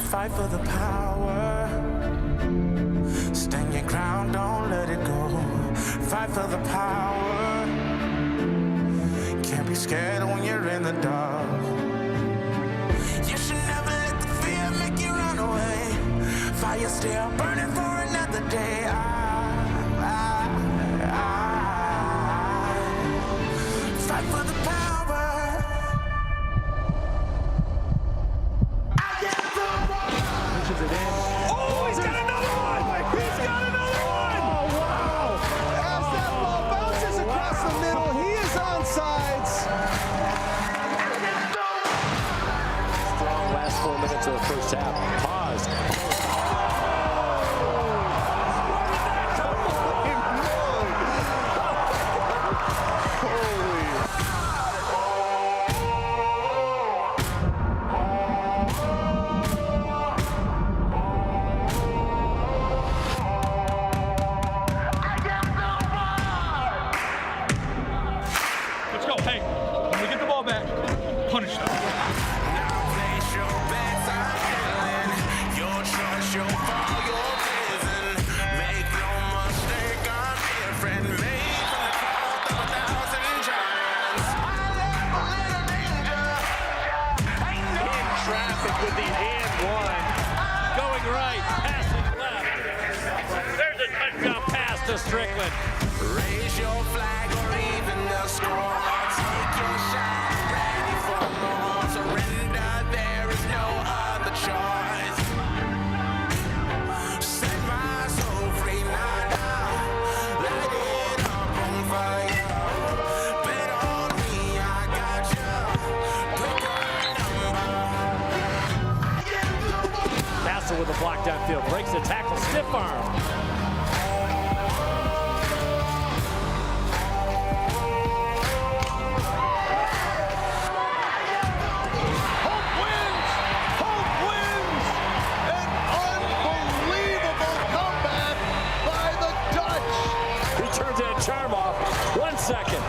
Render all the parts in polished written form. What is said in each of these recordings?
Fight for the power. Stand your ground, don't let it go. Fight for the power. Can't be scared when you're in the dark. You should never let the fear make you run away. Fire still burning for another day. Fight for the power. Oh, he's got another one! He's got another one! Oh, wow! As that ball bounces across the middle, he is onside. Strong last 4 minutes of the first half. Pause. Let's go. Hey, when we get the ball back, punish them. With the and one. Going right, passing left. There's a touchdown pass to Strickland. Raise your flag or even the score. Take your shot, ready for more. Surrender, there is no other choice. Set my soul free now. Light it up on fire. Bet on me, I got you. Pick a number. Castle with a block downfield. Breaks the tackle. Stiff arm. Turns that charm off. 1 second.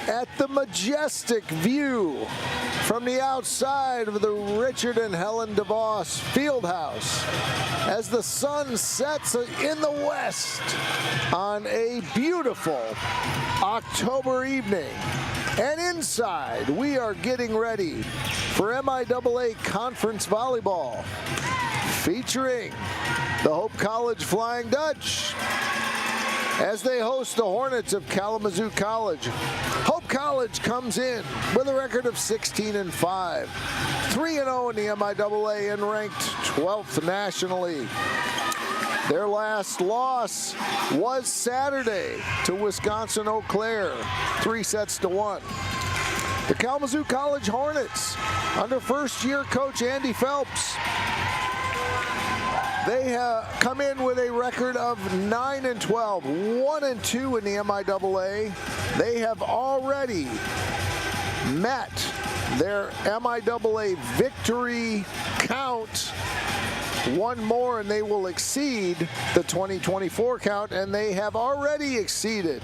at the majestic view from the outside of the Richard and Helen DeVos Fieldhouse as the sun sets in the west on a beautiful October evening. And inside, we are getting ready for MIAA Conference Volleyball, featuring the Hope College Flying Dutch as they host the Hornets of Kalamazoo College. Hope College comes in with a record of 16-5, 3-0 in the MIAA, and ranked 12th nationally. Their last loss was Saturday to Wisconsin Eau Claire, 3-1. The Kalamazoo College Hornets, under first-year coach Andy Phelps, they have come in with a record of 9-12, 1-2 in the MIAA. They have already met their MIAA victory count. One more and they will exceed the 2024 count, and they have already exceeded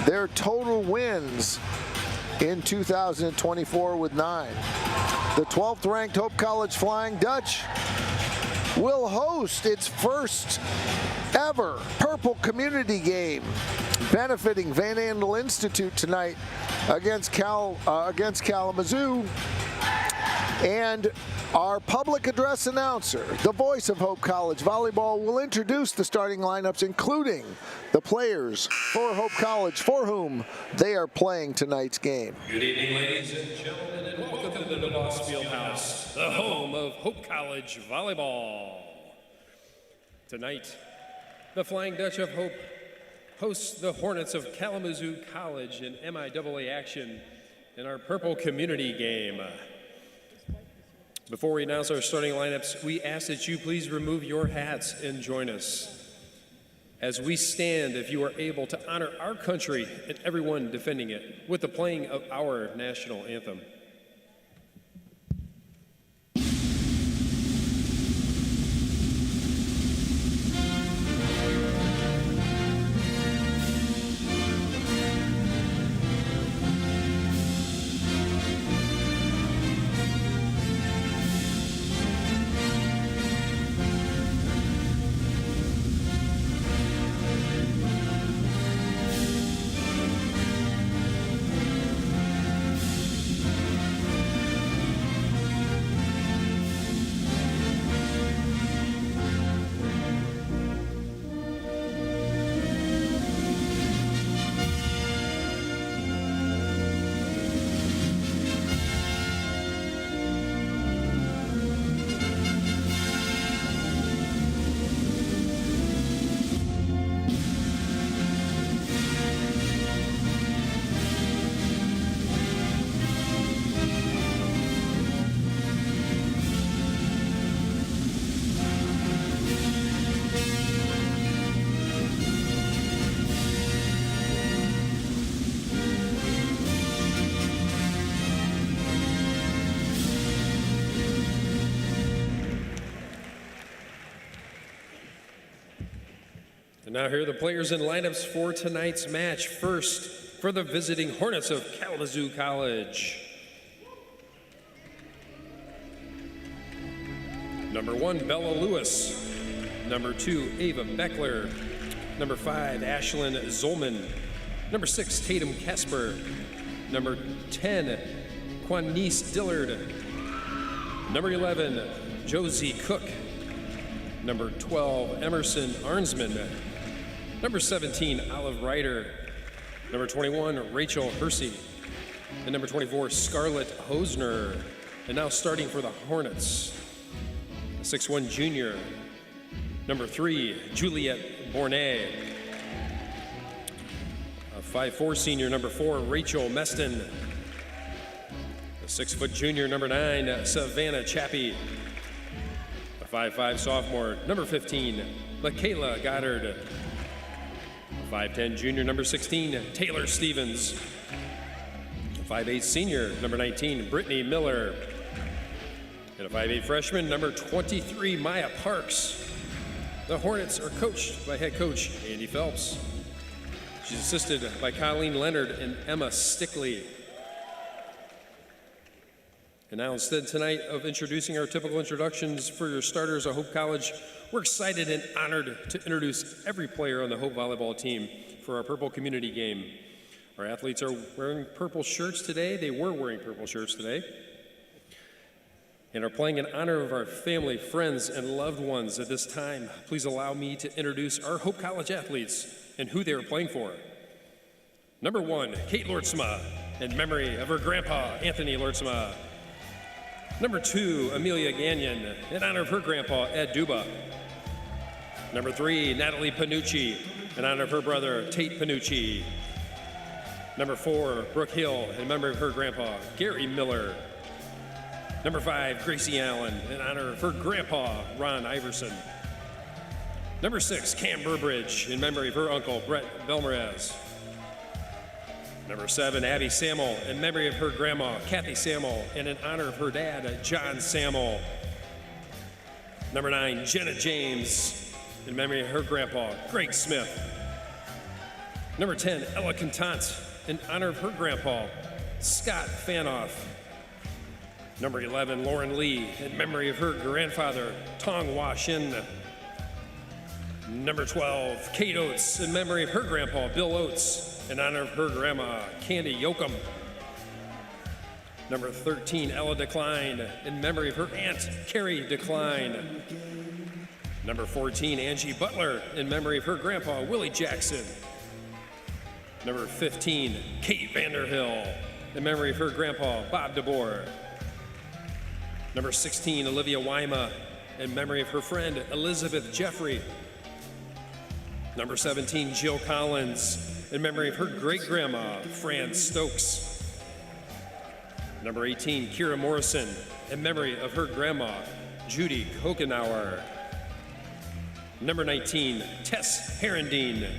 their total wins in 2024 with 9. The 12th ranked Hope College Flying Dutch will host its first ever Purple Community Game, benefiting Van Andel Institute tonight against Kalamazoo. And our public address announcer, the voice of Hope College Volleyball, will introduce the starting lineups, including the players for Hope College for whom they are playing tonight's game. Good evening, ladies and gentlemen, and welcome to the DeVos Fieldhouse, the home of Hope College Volleyball. Tonight, the Flying Dutch of Hope hosts the Hornets of Kalamazoo College in MIAA action in our Purple Community Game. Before we announce our starting lineups, we ask that you please remove your hats and join us as we stand, if you are able, to honor our country and everyone defending it with the playing of our national anthem. And now here are the players and lineups for tonight's match. First, for the visiting Hornets of Kalamazoo College. Number 1, Bella Lewis. Number 2, Ava Beckler. Number 5, Ashlyn Zolman. Number 6, Tatum Kesper. Number 10, Quanice Dillard. Number 11, Josie Cook. Number 12, Emerson Arnsman. Number 17, Olive Ryder. Number 21, Rachel Hersey. And number 24, Scarlett Hosner. And now starting for the Hornets, a 6'1" junior. Number 3, Juliette Bornet. A 5'4" senior, number 4, Rachel Meston. A 6' junior, number 9, Savannah Chappie. A 5'5" sophomore, number 15, Michaela Goddard. A 5'10" junior, number 16, Taylor Stevens. A 5'8" senior, number 19, Brittany Miller. And a 5'8" freshman, number 23, Maya Parks. The Hornets are coached by head coach Andy Phelps. She's assisted by Colleen Leonard and Emma Stickley. And now, instead tonight of introducing our typical introductions for your starters at Hope College, we're excited and honored to introduce every player on the Hope volleyball team for our Purple Community Game. Our athletes are wearing purple shirts today. They were wearing purple shirts today. And are playing in honor of our family, friends, and loved ones at this time. Please allow me to introduce our Hope College athletes and who they are playing for. Number 1, Kate Lortzma, in memory of her grandpa, Anthony Lortzma. Number 2, Amelia Gagnon, in honor of her grandpa, Ed Duba. Number 3, Natalie Panucci, in honor of her brother, Tate Panucci. Number 4, Brooke Hill, in memory of her grandpa, Gary Miller. Number 5, Gracie Allen, in honor of her grandpa, Ron Iverson. Number 6, Cam Burbridge, in memory of her uncle, Brett Belmerez. Number 7, Abby Samuel, in memory of her grandma, Kathy Samuel, and in honor of her dad, John Samuel. Number 9, Jenna James, in memory of her grandpa, Greg Smith. Number 10, Ella Contant, in honor of her grandpa, Scott Fanoff. Number 11, Lauren Lee, in memory of her grandfather, Tong Hua Shin. Number 12, Kate Oates, in memory of her grandpa, Bill Oates, in honor of her grandma, Candy Yoakum. Number 13, Ella Decline, in memory of her aunt, Carrie Decline. Number 14, Angie Butler, in memory of her grandpa, Willie Jackson. Number 15, Kate Vanderhill, in memory of her grandpa, Bob DeBoer. Number 16, Olivia Wyma, in memory of her friend, Elizabeth Jeffrey. Number 17, Jill Collins, in memory of her great-grandma, Fran Stokes. Number 18, Kira Morrison, in memory of her grandma, Judy Kokenauer. Number 19, Tess Herendine,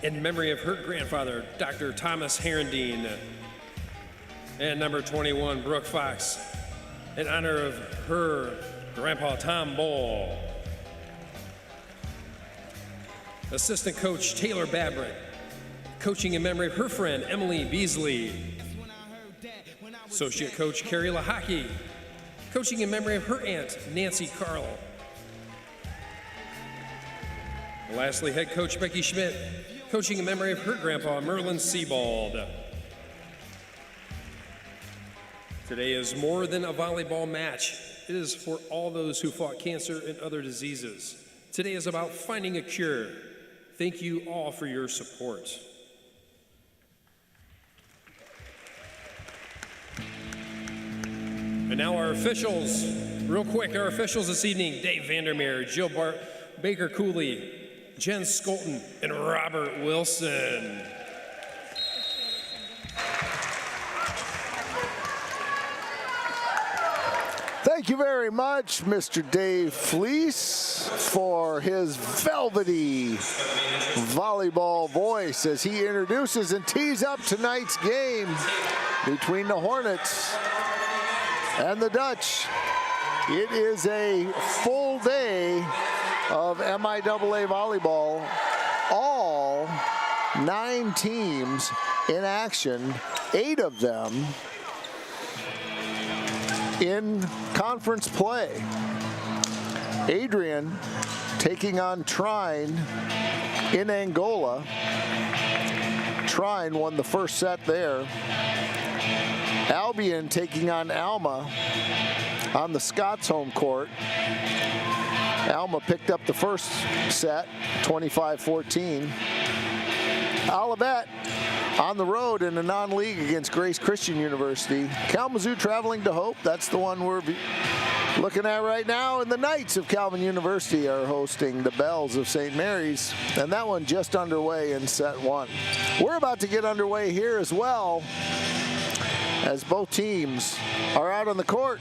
in memory of her grandfather, Dr. Thomas Herendine. And number 21, Brooke Fox, in honor of her grandpa, Tom Bowl. Assistant coach, Taylor Babrick, coaching in memory of her friend, Emily Beasley. Associate coach, Carrie Lahaki, coaching in memory of her aunt, Nancy Carl. And lastly, head coach, Becky Schmidt, coaching in memory of her grandpa, Merlin Sebald. Today is more than a volleyball match. It is for all those who fought cancer and other diseases. Today is about finding a cure. Thank you all for your support. And now our officials, real quick, our officials this evening, Dave Vandermeer, Jill Baker Cooley, Jen Skolton, and Robert Wilson. Thank you very much, Mr. Dave Fleece, for his velvety volleyball voice as he introduces and tees up tonight's game between the Hornets and the Dutch. It is a full day of MIAA volleyball. All 9 teams in action, 8 of them in conference play. Adrian taking on Trine in Angola. Trine won the first set there. Albion taking on Alma on the Scots home court. Alma picked up the first set, 25-14. Olivet on the road in a non-league against Grace Christian University. Kalamazoo traveling to Hope. That's the one we're looking at right now. And the Knights of Calvin University are hosting the Bells of St. Mary's. And that one just underway in set 1. We're about to get underway here as well, as both teams are out on the court.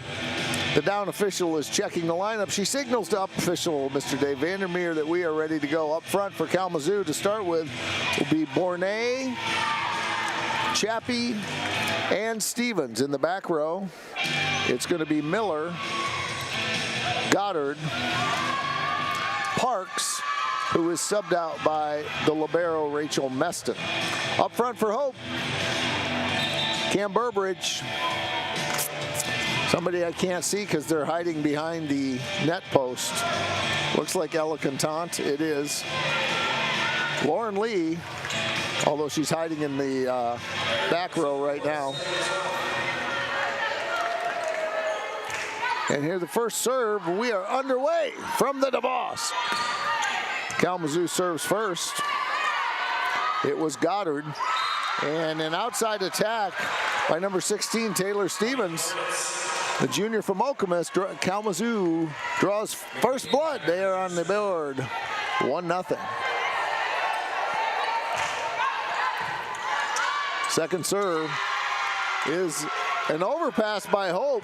The down official is checking the lineup. She signals to up official, Mr. Dave Vandermeer, that we are ready to go. Up front for Kalamazoo to start with will be Bornay, Chappie, and Stevens. In the back row, it's going to be Miller, Goddard, Parks, who is subbed out by the libero, Rachel Meston. Up front for Hope, Cam Burbridge. Somebody I can't see because they're hiding behind the net post. Looks like Ella Contant. It is. Lauren Lee, although she's hiding in the back row right now. And here's the first serve. We are underway from the DeVos. Kalamazoo serves first. It was Goddard. And an outside attack by number 16, Taylor Stevens. The junior from Okemos. Kalamazoo draws first blood. They are on the board. 1-0. Second serve is an overpass by Hope,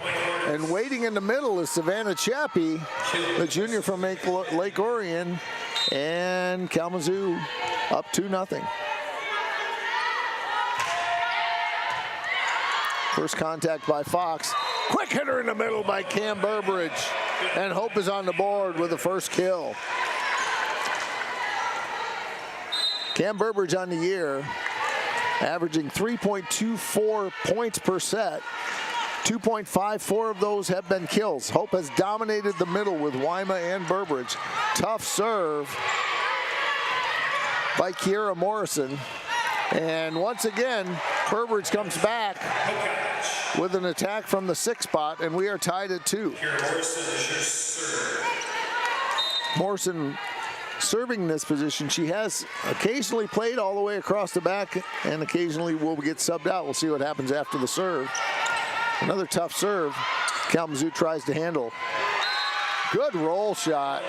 and waiting in the middle is Savannah Chappie, the junior from Lake Orion, and Kalamazoo up 2-0. First contact by Fox. Quick hitter in the middle by Cam Burbridge, and Hope is on the board with the first kill. Cam Burbridge on the year, averaging 3.24 points per set. 2.54 of those have been kills. Hope has dominated the middle with Wyma and Burbridge. Tough serve by Kiera Morrison. And once again, Burbridge comes back with an attack from the 6th spot, and we are tied at 2. Morrison serving this position. She has occasionally played all the way across the back and occasionally will get subbed out. We'll see what happens after the serve. Another tough serve. Kalamazoo tries to handle. Good roll shot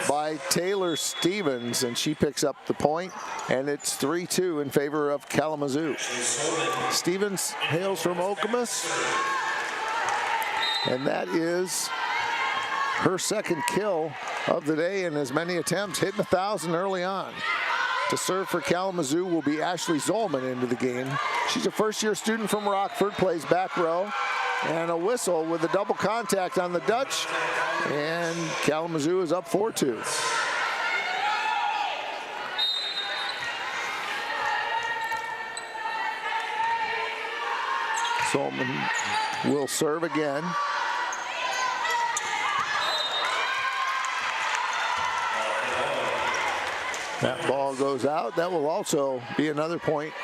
by Taylor Stevens, and she picks up the point, and it's 3-2 in favor of Kalamazoo. Stevens hails from Okemos, and that is her second kill of the day in as many attempts, hitting 1,000 early on. To serve for Kalamazoo will be Ashley Zolman into the game. She's a first-year student from Rockford, plays back row, and a whistle with a double contact on the Dutch, and Kalamazoo is up 4-2. Zolman will serve again. That ball goes out. That will also be another point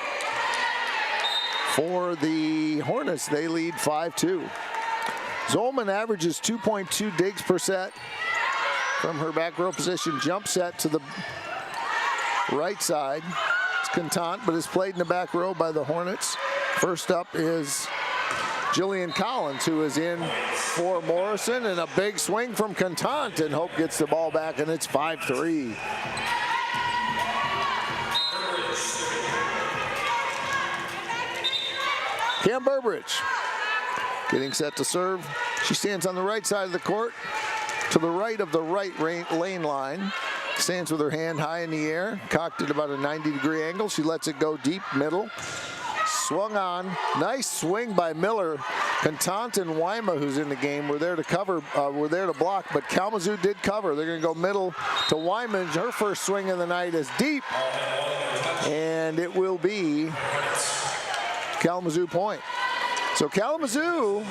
for the Hornets. They lead 5-2. Zolman averages 2.2 digs per set from her back row position. Jump set to the right side. It's Contant, but is played in the back row by the Hornets. First up is Jillian Collins, who is in for Morrison, and a big swing from Contant, and Hope gets the ball back, and it's 5-3. Cam Burbridge getting set to serve. She stands on the right side of the court, to the right of the right lane line. Stands with her hand high in the air, cocked at about a 90-degree angle. She lets it go deep middle. Swung on. Nice swing by Miller. Contant and Wyma, who's in the game, were there to cover, were there to block, but Kalamazoo did cover. They're going to go middle to Wyman. Her first swing of the night is deep, and it will be Kalamazoo point. So Kalamazoo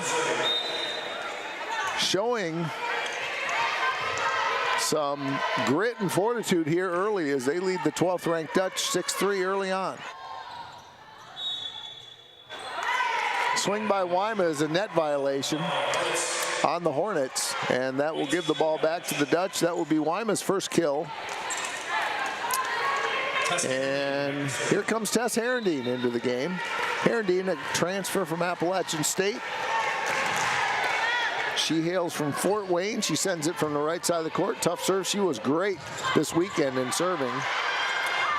showing some grit and fortitude here early as they lead the 12th ranked Dutch 6-3 early on. Swing by Wyma is a net violation on the Hornets, and that will give the ball back to the Dutch. That will be Wyma's first kill. And here comes Tess Herendeen into the game. Herendeen, a transfer from Appalachian State. She hails from Fort Wayne. She sends it from the right side of the court. Tough serve. She was great this weekend in serving.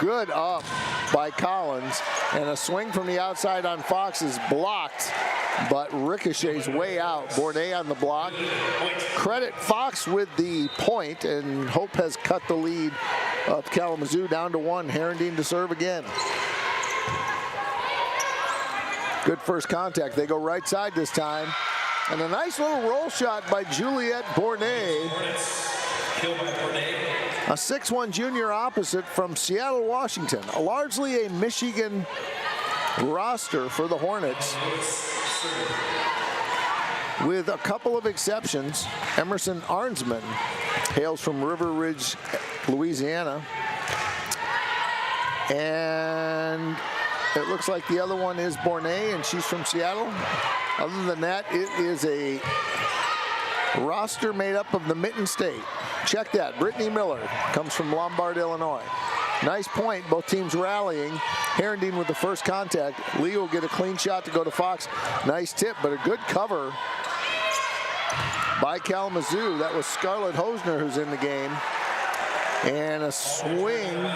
Good up by Collins, and a swing from the outside on Fox is blocked, but ricochets way out. Bournet on the block. Credit Fox with the point, and Hope has cut the lead of Kalamazoo down to 1. Herendeen to serve again. Good first contact. They go right side this time. And a nice little roll shot by Juliette Bournet. A 6'1" junior opposite from Seattle, Washington. Largely a Michigan roster for the Hornets, with a couple of exceptions. Emerson Arnsman hails from River Ridge, Louisiana. And it looks like the other one is Bournet, and she's from Seattle. Other than that, it is a roster made up of the Mitten State. Check that. Brittany Miller comes from Lombard, Illinois. Nice point. Both teams rallying. Herendeen with the first contact. Lee will get a clean shot to go to Fox. Nice tip, but a good cover by Kalamazoo. That was Scarlett Hosner who's in the game. And a swing.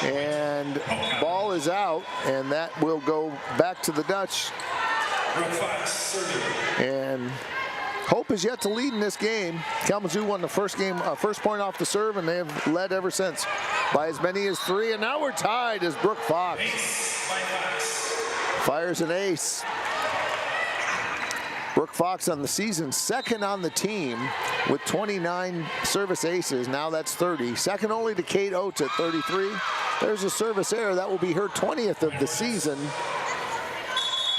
And ball is out. And that will go back to the Dutch. And Hope is yet to lead in this game. Kalamazoo won the first game, first point off the serve, and they have led ever since by as many as 3. And now we're tied as Brooke Fox fires an ace. Brooke Fox on the season, second on the team with 29 service aces. Now that's 30. Second only to Kate Oates at 33. There's a service error. That will be her 20th of the season.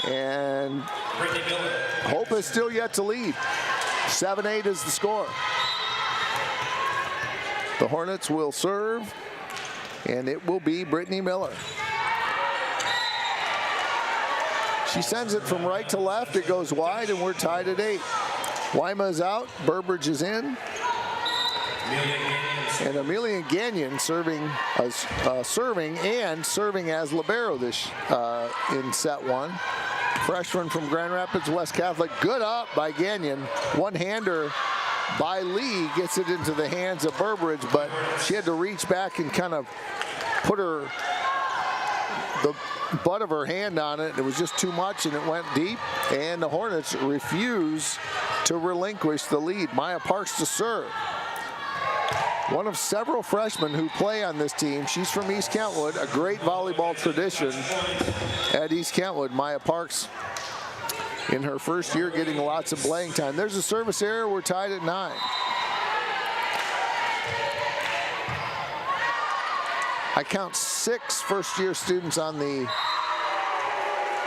And Hope is still yet to lead. 7-8 is the score. The Hornets will serve, and it will be Brittany Miller. She sends it from right to left. It goes wide, and we're tied at 8. Wyma is out. Burbridge is in. And Amelia Gagnon serving as libero this in set 1. Freshman from Grand Rapids West Catholic. Good up by Gagnon. One-hander by Lee gets it into the hands of Burbridge, but she had to reach back and kind of put the butt of her hand on it. It was just too much, and it went deep. And the Hornets refuse to relinquish the lead. Maya Parks to serve. One of several freshmen who play on this team. She's from East Kentwood, a great volleyball tradition at East Kentwood. Maya Parks in her first year getting lots of playing time. There's a service error. We're tied at 9. I count 6 first-year students on the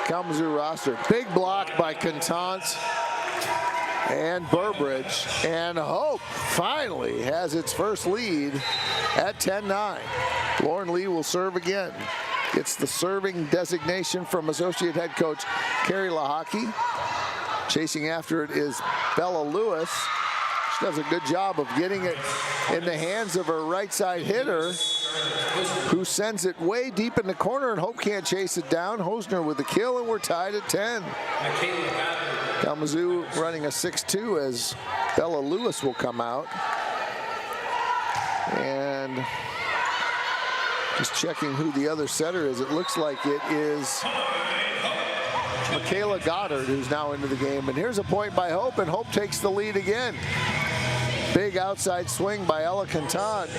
Kalamazoo roster. Big block by Contant and Burbridge, and Hope finally has its first lead at 10-9. Lauren Lee will serve again. Gets the serving designation from associate head coach Carrie Lahaki. Chasing after it is Bella Lewis. She does a good job of getting it in the hands of her right side hitter, who sends it way deep in the corner, and Hope can't chase it down. Hosner with the kill, and we're tied at 10. Kalamazoo running a 6-2 as Bella Lewis will come out. And just checking who the other setter is. It looks like it is Michaela Goddard, who's now into the game. And here's a point by Hope, and Hope takes the lead again. Big outside swing by Ella Contant.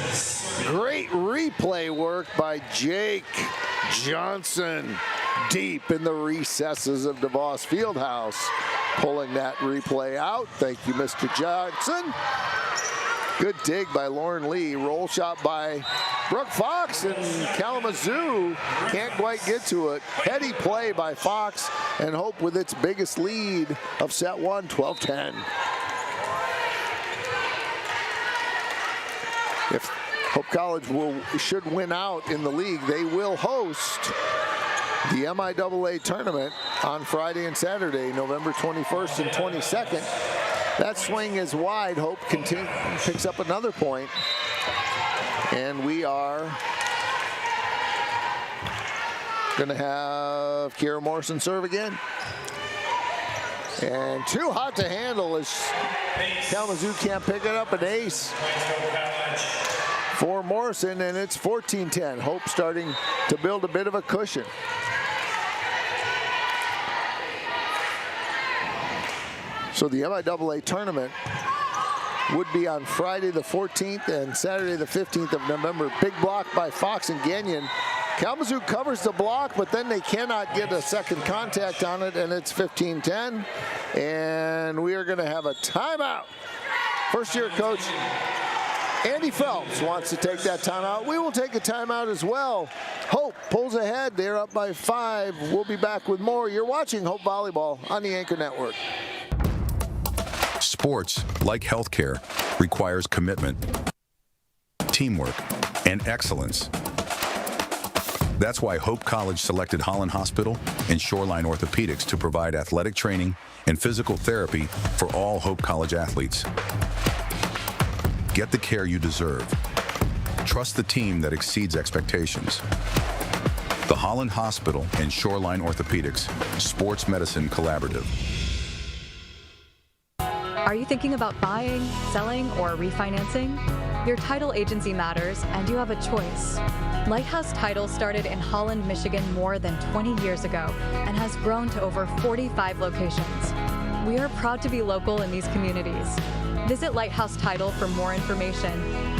Great replay work by Jake Johnson. Deep in the recesses of DeVos Fieldhouse. Pulling that replay out. Thank you, Mr. Johnson. Good dig by Lauren Lee. Roll shot by Brooke Fox, and Kalamazoo can't quite get to it. Heady play by Fox, and Hope with its biggest lead of set 1, 12-10. If Hope College should win out in the league, they will host the MIAA tournament on Friday and Saturday, November 21st and 22nd. That swing is wide. Hope picks up another point. And we are going to have Kiera Morrison serve again. And too hot to handle as Kalamazoo can't pick it up. An ace for Morrison, and it's 14-10. Hope starting to build a bit of a cushion. So the MIAA tournament would be on Friday the 14th and Saturday the 15th of November. Big block by Fox and Gagnon. Kalamazoo covers the block, but then they cannot get a second contact on it, and it's 15-10. And we are going to have a timeout. First year coach Andy Phelps wants to take that timeout. We will take a timeout as well. Hope pulls ahead. They're up by 5. We'll be back with more. You're watching Hope Volleyball on the Anchor Network. Sports, like healthcare, requires commitment, teamwork, and excellence. That's why Hope College selected Holland Hospital and Shoreline Orthopedics to provide athletic training and physical therapy for all Hope College athletes. Get the care you deserve. Trust the team that exceeds expectations. The Holland Hospital and Shoreline Orthopedics Sports Medicine Collaborative. Are you thinking about buying, selling, or refinancing? Your title agency matters, and you have a choice. Lighthouse Title started in Holland, Michigan more than 20 years ago and has grown to over 45 locations. We are proud to be local in these communities. Visit Lighthouse Title for more information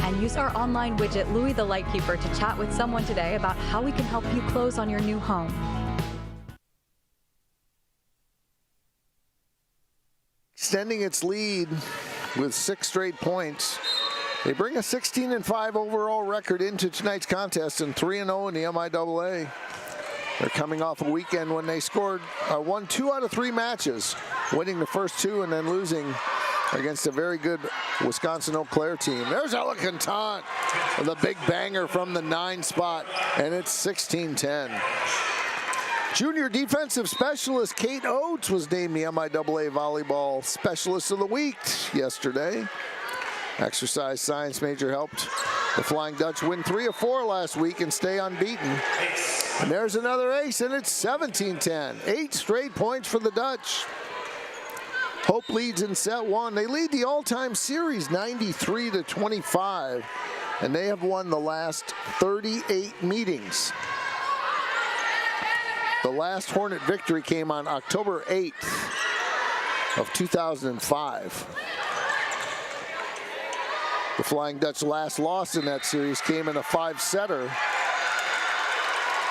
and use our online widget, Louie the Lightkeeper, to chat with someone today about how we can help you close on your new home. Extending its lead with 6 straight points. They bring a 16-5 overall record into tonight's contest and 3-0 in the MIAA. They're coming off a weekend when they won 2 out of 3 matches, winning the first 2 and then losing against a very good Wisconsin Eau Claire team. There's Ella Contant with a big banger from the 9 spot, and it's 16-10. Junior defensive specialist Kate Oates was named the MIAA Volleyball Specialist of the Week yesterday. Exercise science major helped the Flying Dutch win 3 of 4 last week and stay unbeaten. And there's another ace, and it's 17-10. 8 straight points for the Dutch. Hope leads in set 1. They lead the all-time series 93-25, and they have won the last 38 meetings. The last Hornet victory came on October 8th of 2005. The Flying Dutch last loss in that series came in a 5-setter.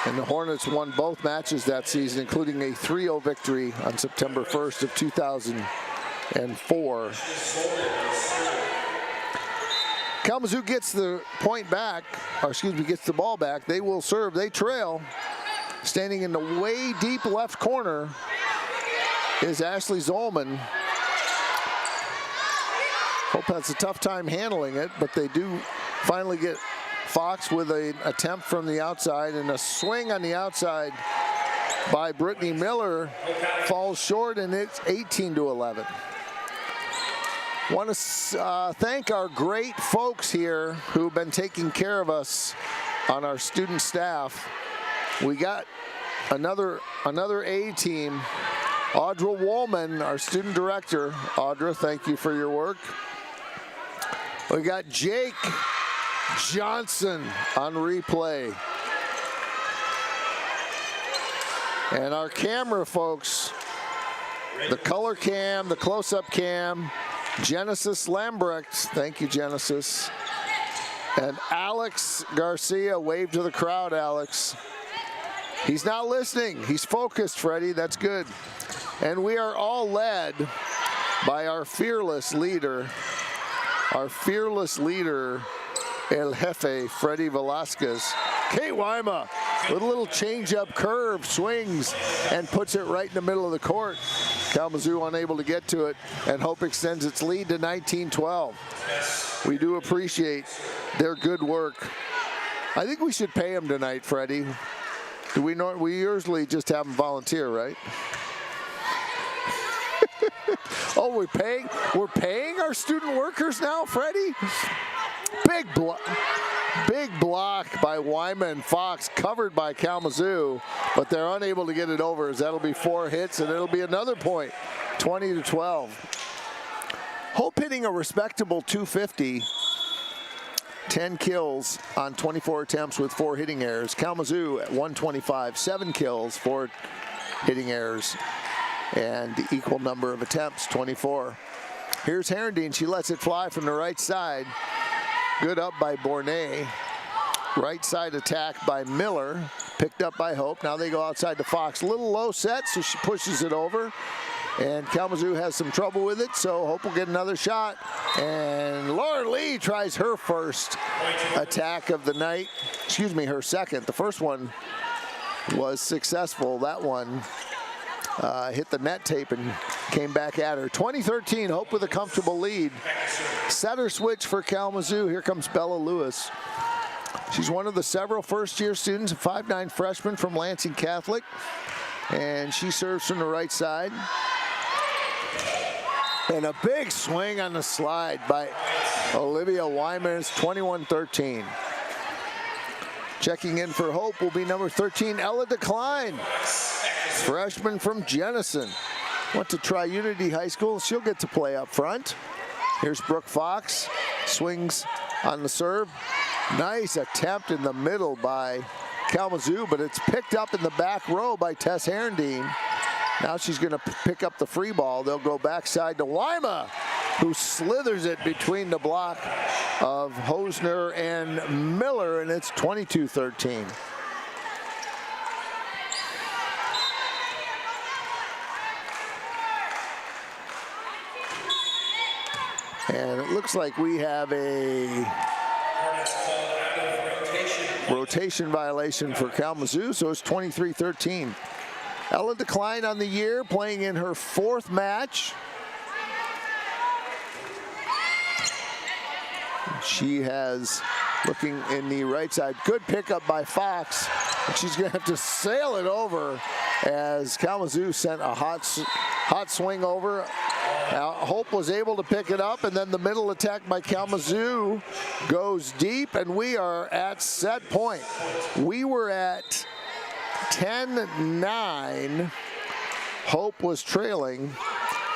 And the Hornets won both matches that season, including a 3-0 victory on September 1st of 2004. Kalamazoo gets the gets the ball back. They will serve. They trail. Standing in the way deep left corner is Ashley Zolman. Hope has a tough time handling it, but they do finally get Fox with an attempt from the outside, and a swing on the outside by Brittany Miller falls short, and it's 18-11. Want to thank our great folks here who've been taking care of us on our student staff. We got another A team. Audra Woolman, our student director. Audra, thank you for your work. We got Jake Johnson on replay. And our camera folks, the color cam, the close-up cam, Genesis Lambrecht, thank you, Genesis. And Alex Garcia, wave to the crowd, Alex. He's not listening, he's focused, Freddie, that's good. And we are all led by our fearless leader, El Jefe, Freddie Velasquez. Kate Wyma with a little change-up curve, swings, and puts it right in the middle of the court. Kalamazoo unable to get to it, and Hope extends its lead to 19-12. We do appreciate their good work. I think we should pay them tonight, Freddie. Do we know? We usually just have them volunteer, right? Oh, we're paying our student workers now, Freddie? Big block by Wyman and Fox, covered by Kalamazoo, but they're unable to get it over, as that'll be 4 hits, and it'll be another point, 20-12. Hope hitting a respectable 250, 10 kills on 24 attempts with 4 hitting errors. Kalamazoo at 125, 7 kills, 4 hitting errors, and the equal number of attempts, 24. Here's Herendeen. She lets it fly from the right side. Good up by Bornay. Right side attack by Miller. Picked up by Hope. Now they go outside to Fox. Little low set, so she pushes it over. And Kalamazoo has some trouble with it, so Hope will get another shot. And Laura Lee tries her first attack of the night. Excuse me, her second. The first one was successful. That one hit the net tape and came back at her. 2013, Hope with a comfortable lead. Setter switch for Kalamazoo. Here comes Bella Lewis. She's one of the several first-year students, a 5'9" freshman from Lansing Catholic. And she serves from the right side. And a big swing on the slide by Olivia Wyman. It's 21-13. Checking in for Hope will be number 13, Ella Decline. Freshman from Jenison. Went to Tri-Unity High School. She'll get to play up front. Here's Brooke Fox. Swings on the serve. Nice attempt in the middle by Kalamazoo, but it's picked up in the back row by Tess Herendeen. Now she's going to pick up the free ball. They'll go backside to Wyma, who slithers it between the block of Hosner and Miller, and it's 22-13. And it looks like we have a rotation violation for Kalamazoo, so it's 23-13. Ella Decline on the year, playing in her 4th match. She has, looking in the right side, good pickup by Fox. She's going to have to sail it over as Kalamazoo sent a hot swing over. Now, Hope was able to pick it up, and then the middle attack by Kalamazoo goes deep, and we are at set point. We were at 10-9. Hope was trailing,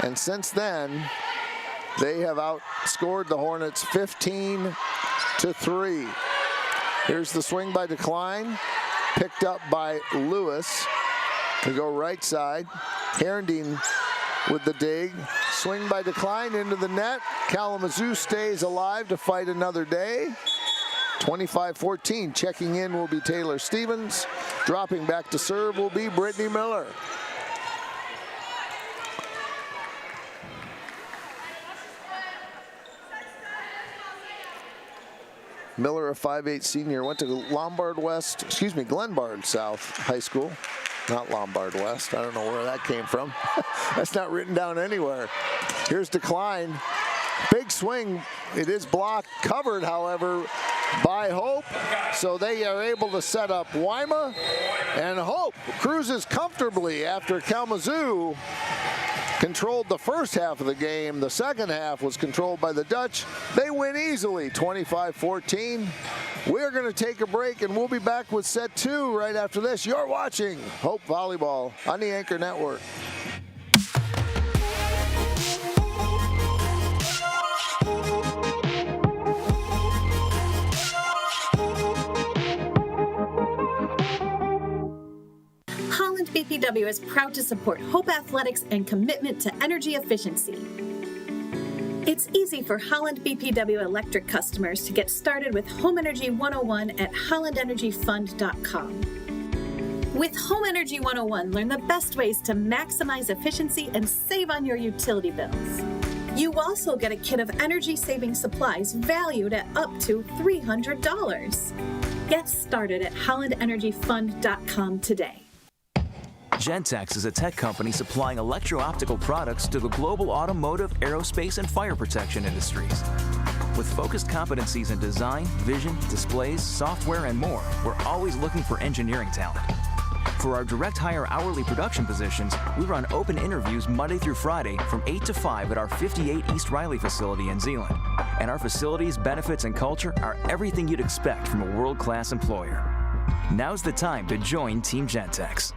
and since then, they have outscored the Hornets 15-3. Here's the swing by Decline, picked up by Lewis. They go right side. Herendeen with the dig. Swing by Decline into the net. Kalamazoo stays alive to fight another day. 25-14. Checking in will be Taylor Stevens. Dropping back to serve will be Brittany Miller. Miller, a 5'8" senior, went to Glenbard South High School. Not Lombard West. I don't know where that came from. That's not written down anywhere. Here's Decline. Big swing. It is blocked, covered, however, by Hope. So they are able to set up Wyma. And Hope cruises comfortably after Kalamazoo controlled the first half of the game. The second half was controlled by the Dutch. They win easily, 25-14. We're going to take a break, and we'll be back with set 2 right after this. You're watching Hope Volleyball on the Anchor Network. Holland BPW is proud to support Hope Athletics and commitment to energy efficiency. It's easy for Holland BPW electric customers to get started with Home Energy 101 at hollandenergyfund.com. With Home Energy 101, learn the best ways to maximize efficiency and save on your utility bills. You also get a kit of energy-saving supplies valued at up to $300. Get started at hollandenergyfund.com today. Gentex is a tech company supplying electro-optical products to the global automotive, aerospace, and fire protection industries. With focused competencies in design, vision, displays, software, and more, we're always looking for engineering talent. For our direct hire hourly production positions, we run open interviews Monday through Friday from 8 to 5 at our 58 East Riley facility in Zeeland. And our facilities, benefits, and culture are everything you'd expect from a world-class employer. Now's the time to join Team Gentex.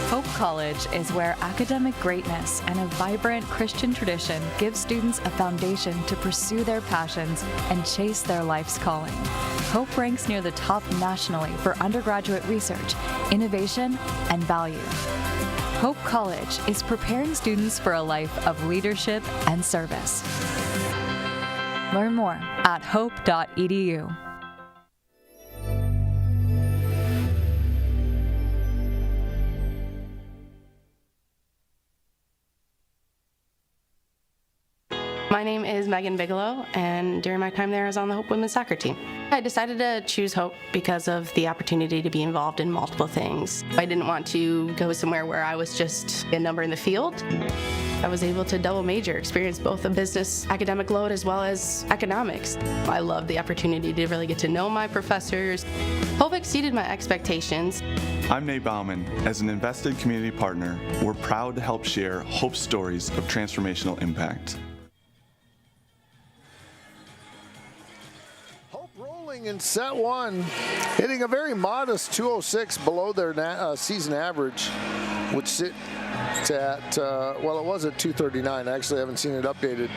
Hope College is where academic greatness and a vibrant Christian tradition give students a foundation to pursue their passions and chase their life's calling. Hope ranks near the top nationally for undergraduate research, innovation, and value. Hope College is preparing students for a life of leadership and service. Learn more at hope.edu. My name is Megan Bigelow, and during my time there, I was on the Hope women's soccer team. I decided to choose Hope because of the opportunity to be involved in multiple things. I didn't want to go somewhere where I was just a number in the field. I was able to double major, experience both a business academic load as well as economics. I loved the opportunity to really get to know my professors. Hope exceeded my expectations. I'm Nate Bauman. As an invested community partner, we're proud to help share Hope's stories of transformational impact. In set one, hitting a very modest 206 below their season average, which sits at, well, it was at 239. I actually haven't seen it updated.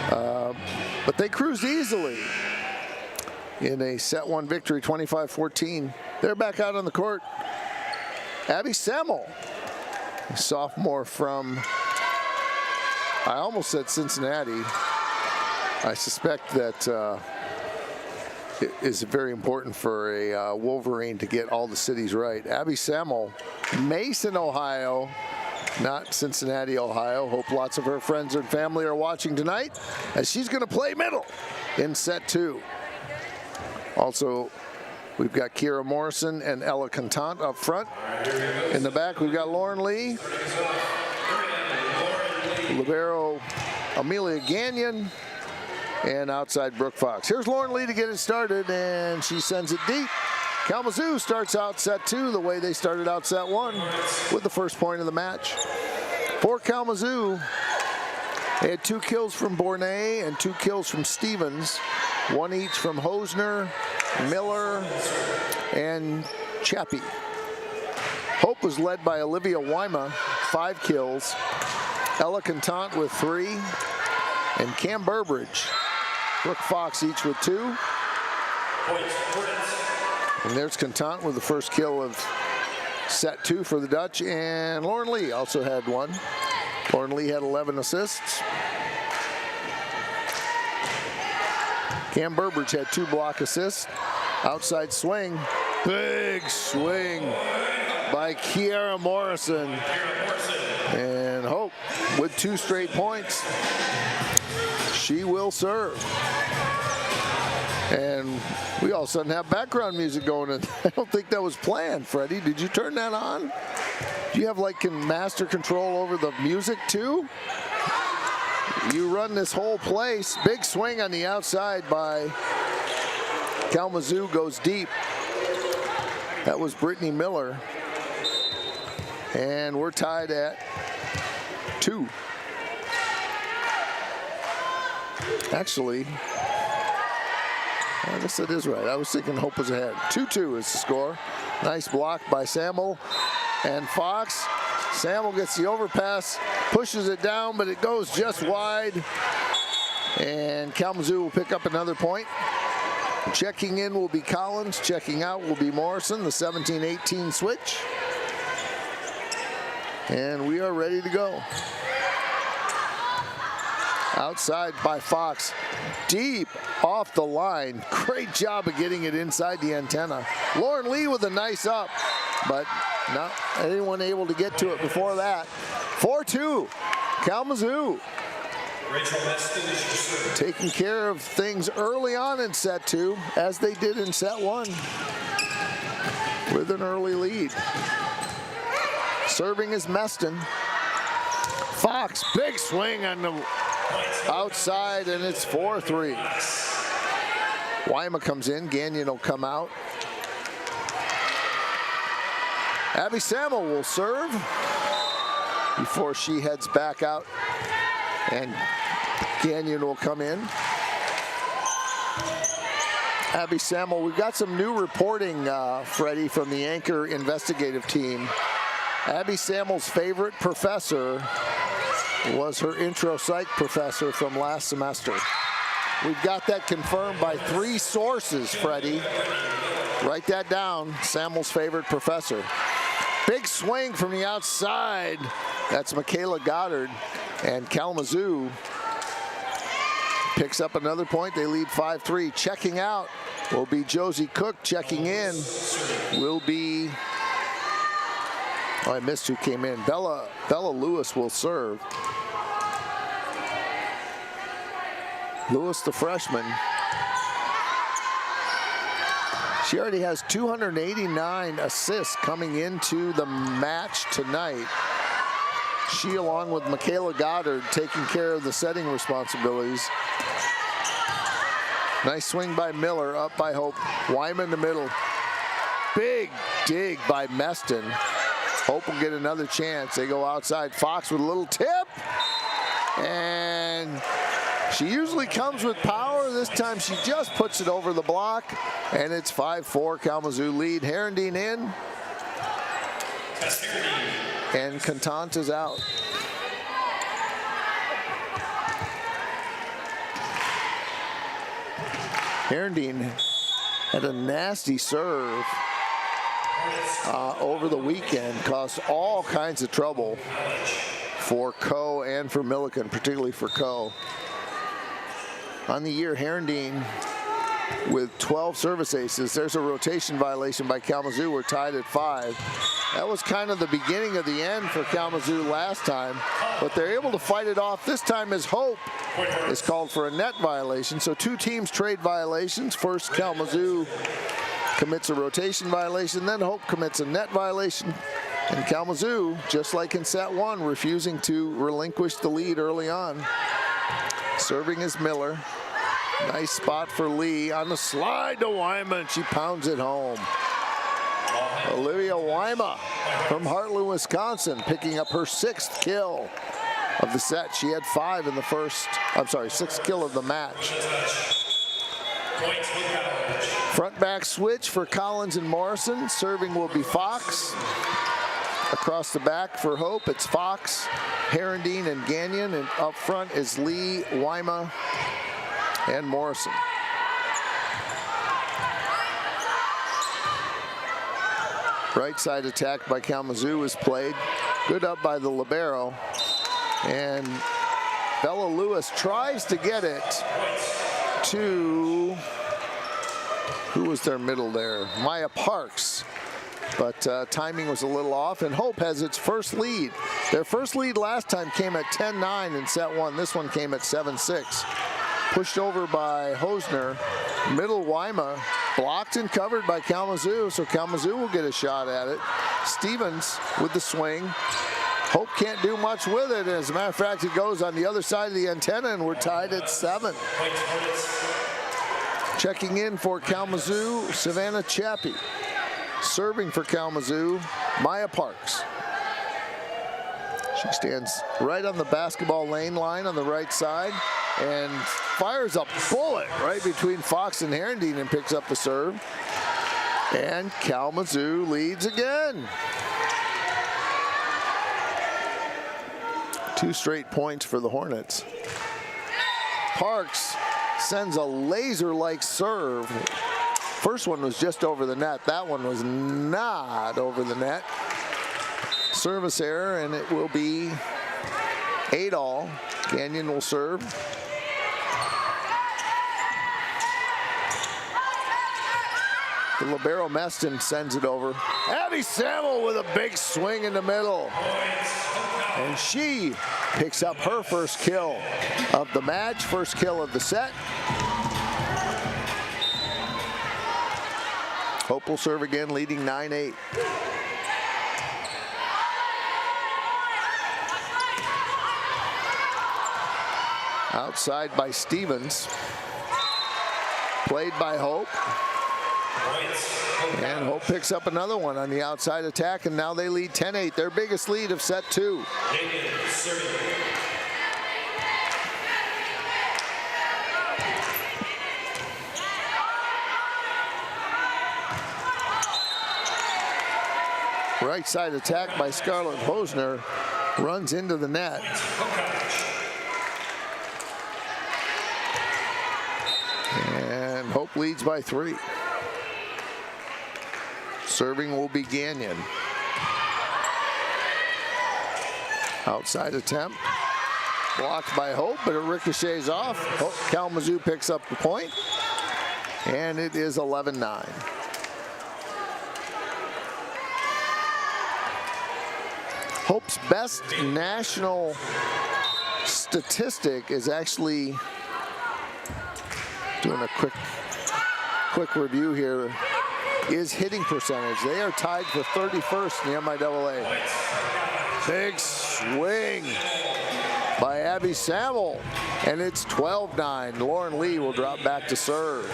But they cruised easily in a set one victory, 25-14. They're back out on the court. Abby Sammel, a sophomore from, I almost said Cincinnati. I suspect that it is very important for a Wolverine to get all the cities right. Abby Sammel, Mason, Ohio, not Cincinnati, Ohio. Hope lots of her friends and family are watching tonight, as she's going to play middle in set two. Also, we've got Kiera Morrison and Ella Contant up front. In the back, we've got Lauren Lee, libero Amelia Gagnon, and outside Brooke Fox. Here's Lauren Lee to get it started, and she sends it deep. Kalamazoo starts out set two the way they started out set one, with the first point of the match. For Kalamazoo, they had 2 kills from Bournet and 2 kills from Stevens, 1 each from Hosner, Miller, and Chappie. Hope was led by Olivia Wyma, 5 kills, Ella Contant with 3, and Cam Burbridge, Brooke Fox each with 2. And there's Contant with the first kill of set 2 for the Dutch, and Lauren Lee also had 1. Lauren Lee had 11 assists. Cam Burbridge had 2 block assists. Outside swing, big swing by Kiera Morrison. And Hope with 2 straight points. She will serve. And we all of a sudden have background music going, and I don't think that was planned. Freddie, did you turn that on? Do you have like master control over the music too? You run this whole place. Big swing on the outside by Kalamazoo, goes deep. That was Brittany Miller. And we're tied at 2. Actually, I guess that is right. I was thinking Hope was ahead. 2-2 is the score. Nice block by Sammel and Fox. Sammel gets the overpass, pushes it down, but it goes just wide. And Kalamazoo will pick up another point. Checking in will be Collins. Checking out will be Morrison, the 17-18 switch. And we are ready to go. Outside by Fox, deep off the line. Great job of getting it inside the antenna. Lauren Lee with a nice up, but not anyone able to get to it before that. 4-2, Kalamazoo. Taking care of things early on in set 2, as they did in set 1, with an early lead. Serving is Meston. Fox, big swing on the outside, and it's 4-3. Wyma comes in, Gagnon will come out. Abby Sammel will serve before she heads back out, and Gagnon will come in. Abby Sammel, we've got some new reporting, Freddie, from the Anchor investigative team. Abby Sammel's favorite professor was her intro psych professor from last semester. We've got that confirmed by 3 sources, Freddie. Write that down, Sammel's favorite professor. Big swing from the outside. That's Michaela Goddard. And Kalamazoo picks up another point. They lead 5-3. Checking out will be Josie Cook. Checking in will be, oh, I missed who came in. Bella Lewis will serve. Lewis, the freshman. She already has 289 assists coming into the match tonight. She, along with Michaela Goddard, taking care of the setting responsibilities. Nice swing by Miller, up by Hope. Wyman in the middle. Big dig by Meston. Hope will get another chance. They go outside. Fox with a little tip. And she usually comes with power. This time she just puts it over the block. And it's 5-4 Kalamazoo lead. Herendeen in. And Contant is out. Herendeen had a nasty serve over the weekend, caused all kinds of trouble for Coe and for Milliken, particularly for Coe. On the year, Herendeen with 12 service aces. There's a rotation violation by Kalamazoo. We're tied at 5. That was kind of the beginning of the end for Kalamazoo last time, but they're able to fight it off. This time as Hope is called for a net violation. So 2 teams trade violations. First, Kalamazoo commits a rotation violation, then Hope commits a net violation. And Kalamazoo, just like in set 1, refusing to relinquish the lead early on. Serving is Miller. Nice spot for Lee on the slide to Wyman. She pounds it home. Olivia Wyma from Hartland, Wisconsin, picking up her 6th kill of the set. She had 5 in the first, 6th kill of the match. Front back switch for Collins and Morrison. Serving will be Fox. Across the back for Hope, it's Fox, Herendeen, and Gagnon. And up front is Lee, Wyma, and Morrison. Right side attack by Kalamazoo is played. Good up by the libero. And Bella Lewis tries to get it to, who was their middle there? Maya Parks. But timing was a little off, and Hope has its first lead. Their first lead last time came at 10-9 in set 1. This one came at 7-6. Pushed over by Hosner. Middle Wyma, blocked and covered by Kalamazoo, so Kalamazoo will get a shot at it. Stevens with the swing. Hope can't do much with it. As a matter of fact, it goes on the other side of the antenna, and we're tied at 7. Checking in for Kalamazoo, Savannah Chappie. Serving for Kalamazoo, Maya Parks. She stands right on the basketball lane line on the right side and fires a bullet right between Fox and Herendeen and picks up the serve. And Kalamazoo leads again. 2 straight points for the Hornets. Parks sends a laser-like serve. First one was just over the net. That one was not over the net. Service error, and it will be 8-all. Gagnon will serve. The libero Meston sends it over. Abby Samuel with a big swing in the middle. And she picks up her first kill of the match, first kill of the set. Hope will serve again, leading 9-8. Outside by Stevens. Played by Hope. And Hope picks up another one on the outside attack, and now they lead 10-8, their biggest lead of set 2. Right side attack by Scarlett Hosner, runs into the net. And Hope leads by 3. Serving will be Gagnon. Outside attempt. Blocked by Hope, but it ricochets off. Kalamazoo picks up the point. And it is 11-9. Hope's best national statistic is actually Doing a quick review here is hitting percentage. They are tied for 31st in the MIAA. Big swing by Abby Samuel, and it's 12-9. Lauren Lee will drop back to serve.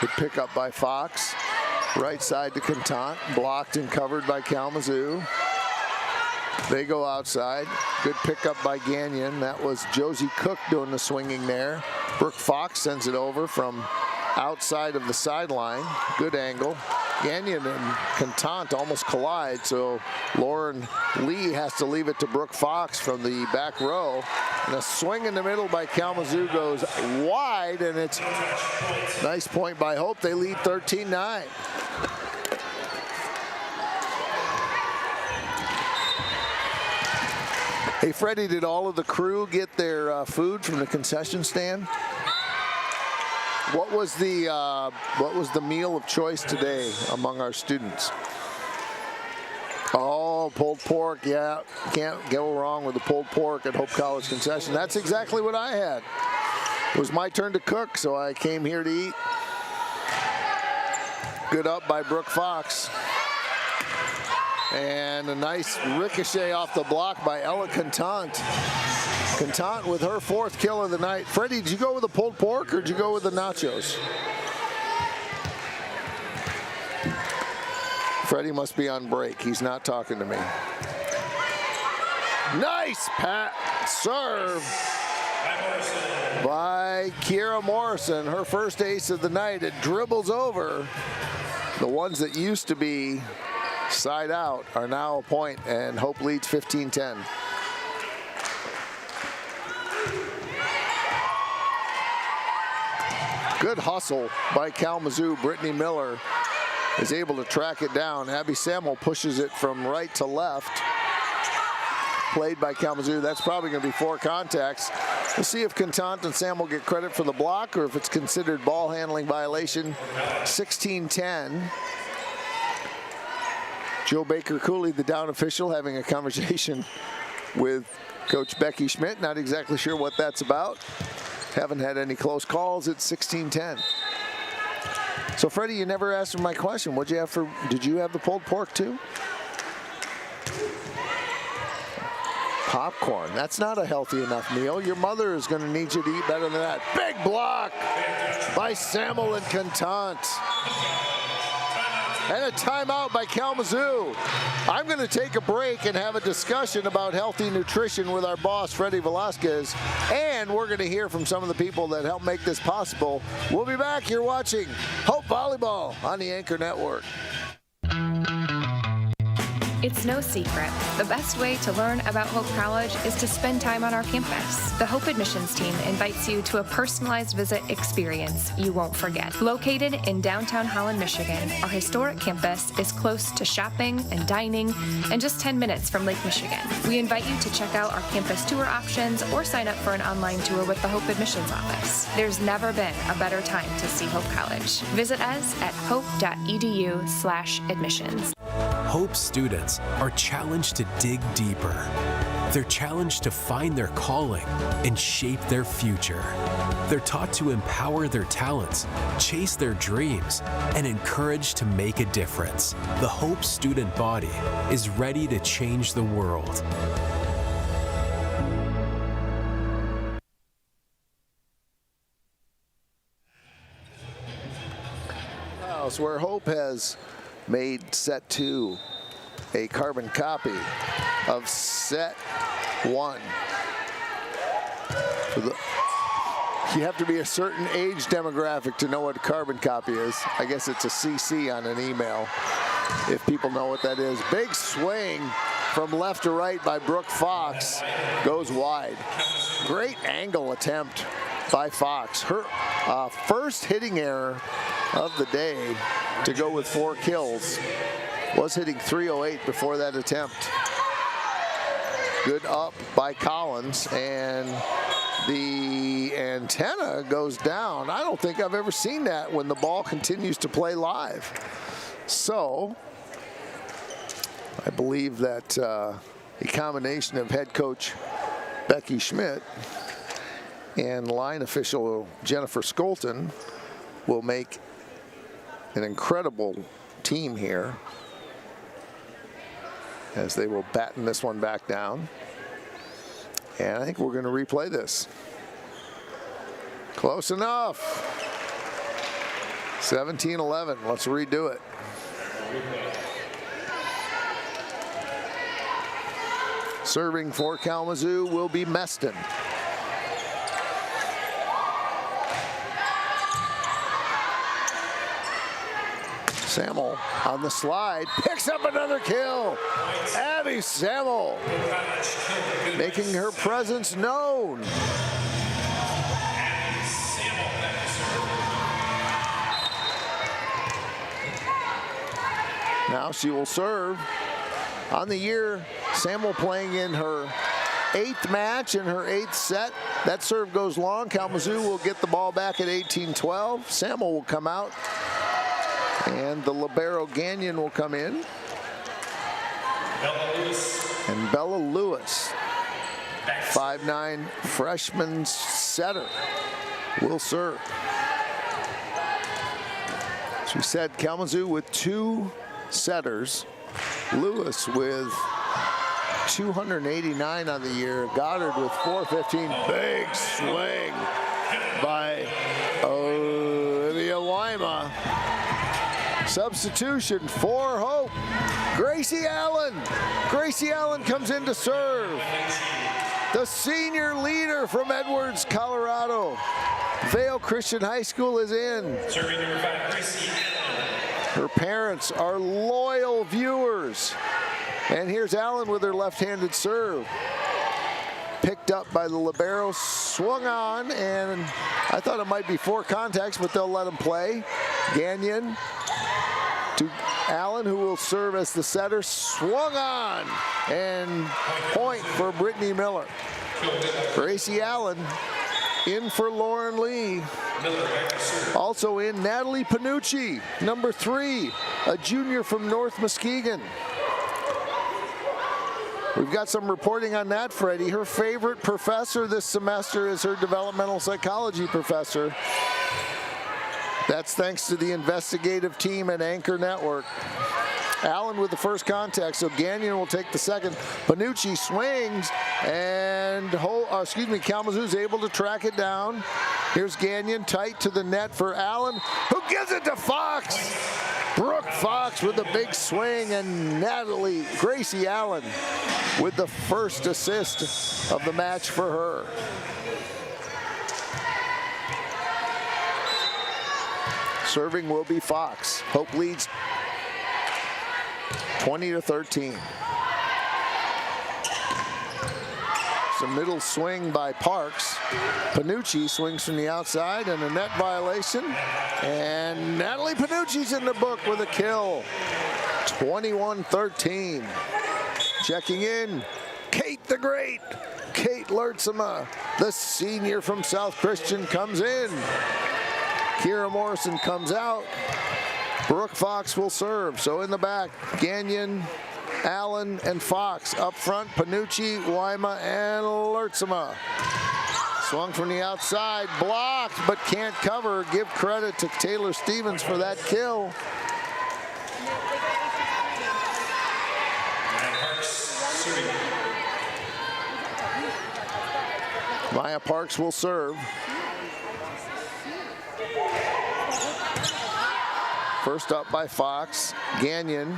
Good pickup by Fox. Right side to Contant, blocked and covered by Kalamazoo. They go outside. Good pickup by Gagnon. That was Josie Cook doing the swinging there. Brooke Fox sends it over from outside of the sideline. Good angle. Gagnon and Contant almost collide, so Lauren Lee has to leave it to Brooke Fox from the back row. And a swing in the middle by Kalamazoo goes wide, and it's a nice point by Hope. They lead 13-9. Hey, Freddie, did all of the crew get their food from the concession stand? What was the meal of choice today among our students? Oh, pulled pork, yeah. Can't go wrong with the pulled pork at Hope College concession. That's exactly what I had. It was my turn to cook, so I came here to eat. Good up by Brooke Fox. And a nice ricochet off the block by Ella Contant. Contant with her 4th kill of the night. Freddie, did you go with the pulled pork or did you go with the nachos? Freddie must be on break. He's not talking to me. Nice serve by Kiera Morrison. Her first ace of the night. It dribbles over. The ones that used to be side out are now a point, and Hope leads 15-10. Good hustle by Kalamazoo. Brittany Miller is able to track it down. Abby Samuel pushes it from right to left. Played by Kalamazoo. That's probably going to be 4 contacts. We'll see if Contant and Samuel get credit for the block or if it's considered ball handling violation. 16-10. Joe Baker Cooley, the down official, having a conversation with Coach Becky Schmidt. Not exactly sure what that's about. Haven't had any close calls. It's 16-10. So, Freddie, you never answered my question. What'd you have for? Did you have the pulled pork too? Popcorn. That's not a healthy enough meal. Your mother is going to need you to eat better than that. Big block by Samuel and Contant. And a timeout by Kalamazoo. I'm going to take a break and have a discussion about healthy nutrition with our boss, Freddie Velasquez. And we're going to hear from some of the people that helped make this possible. We'll be back. You're watching Hope Volleyball on the Anchor Network. It's no secret. The best way to learn about Hope College is to spend time on our campus. The Hope admissions team invites you to a personalized visit experience you won't forget. Located in downtown Holland, Michigan, our historic campus is close to shopping and dining and just 10 minutes from Lake Michigan. We invite you to check out our campus tour options or sign up for an online tour with the Hope admissions office. There's never been a better time to see Hope College. Visit us at hope.edu/admissions. Hope students are challenged to dig deeper. They're challenged to find their calling and shape their future. They're taught to empower their talents, chase their dreams, and encouraged to make a difference. The Hope student body is ready to change the world. So where Hope has made set 2 a carbon copy of set 1. You have to be a certain age demographic to know what a carbon copy is. I guess it's a CC on an email, if people know what that is. Big swing from left to right by Brooke Fox. Goes wide. Great angle attempt by Fox. Her first hitting error of the day to go with 4 kills. Was hitting .308 before that attempt. Good up by Collins, and The antenna goes down. I don't think I've ever seen that when the ball continues to play live. So I believe that a combination of head coach Becky Schmidt and line official Jennifer Skolton will make an incredible team here as they will batten this one back down. And I think we're going to replay this. Close enough. 17-11. Let's redo it. Serving for Kalamazoo will be Meston. Samuel on the slide, picks up another kill. Abby Samuel making her presence known. Now she will serve. On the year, Samuel playing in her 8th match in her 8th set. That serve goes long. Kalamazoo will get the ball back at 18-12. Samuel will come out. And the libero Gagnon will come in. And Bella Lewis, 5'9" freshman setter, will serve. As we said, Kalamazoo with 2 setters. Lewis with 289 on the year. Goddard with 415. Big swing by Olivia Wyma. Substitution for Hope. Gracie Allen. Gracie Allen comes in to serve. The senior leader from Edwards, Colorado. Vail Christian High School is in. Serving number 5, Gracie Allen. Her parents are loyal viewers. And here's Allen with her left-handed serve. Picked up by the libero, swung on, and I thought it might be 4 contacts, but they'll let him play. Gagnon to Allen, who will serve as the setter, swung on, and point for Brittany Miller. Gracie Allen in for Lauren Lee. Also in Natalie Panucci, number 3, a junior from North Muskegon. We've got some reporting on that, Freddie. Her favorite professor this semester is her developmental psychology professor. That's thanks to the investigative team at Anchor Network. Allen with the first contact, so Gagnon will take the second. Panucci swings, and Kalamazoo's able to track it down. Here's Gagnon tight to the net for Allen, who gives it to Fox. Brooke Fox with a big swing, and Gracie Allen with the first assist of the match for her. Serving will be Fox. Hope leads 20-13. It's a middle swing by Parks. Panucci swings from the outside, and a net violation. And Natalie Panucci's in the book with a kill. 21-13. Checking in, Kate the Great. Kate Lertzema, the senior from South Christian, comes in. Kira Morrison comes out. Brooke Fox will serve. So in the back, Gagnon, Allen, and Fox. Up front, Panucci, Wyma, and Lertzema. Swung from the outside, blocked, but can't cover. Give credit to Taylor Stevens for that kill. Maya Parks will serve. First up by Fox. Gagnon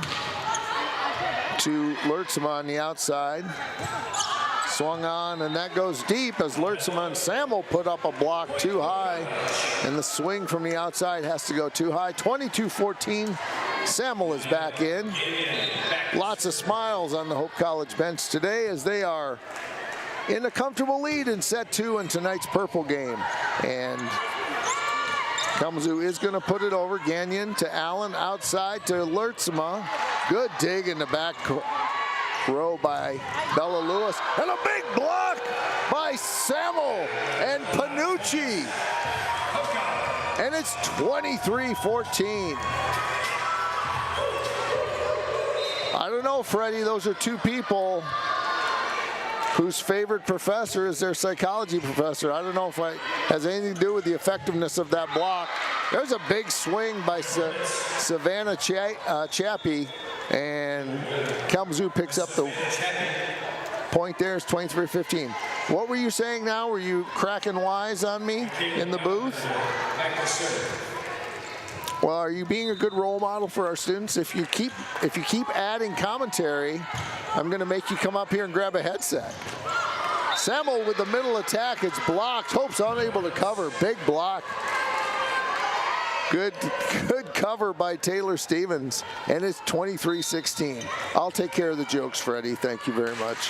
to Lertzema on the outside. Swung on, and that goes deep as Lertzema and Samuel put up a block too high. And the swing from the outside has to go too high. 22-14. Samuel is back in. Lots of smiles on the Hope College bench today as they are in a comfortable lead in set 2 in tonight's purple game. And Kalamazoo is going to put it over. Gagnon to Allen, outside to Lertzema. Good dig in the back row by Bella Lewis. And a big block by Samuel and Panucci. And it's 23-14. I don't know, Freddie, those are two people whose favorite professor is their psychology professor. I don't know if it has anything to do with the effectiveness of that block. There's a big swing by Savannah Chappie, and Kalamazoo picks up the point there. It's 23-15. What were you saying now? Were you cracking wise on me in the booth? Well, are you being a good role model for our students? If you keep adding commentary, I'm going to make you come up here and grab a headset. Samuel with the middle attack. It's blocked. Hope's unable to cover. Big block. Good cover by Taylor Stevens. And it's 23-16. I'll take care of the jokes, Freddie. Thank you very much.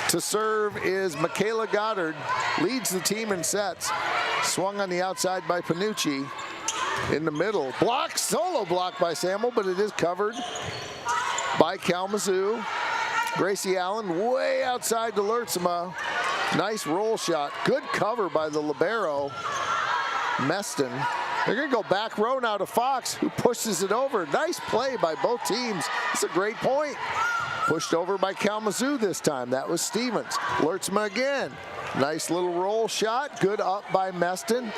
To serve is Michaela Goddard. Leads the team in sets. Swung on the outside by Panucci. In the middle, solo block by Samuel, but it is covered by Kalamazoo. Gracie Allen way outside to Lertzema. Nice roll shot. Good cover by the libero, Meston. They're going to go back row now to Fox, who pushes it over. Nice play by both teams. It's a great point. Pushed over by Kalamazoo this time. That was Stevens. Lertzema again. Nice little roll shot. Good up by Meston.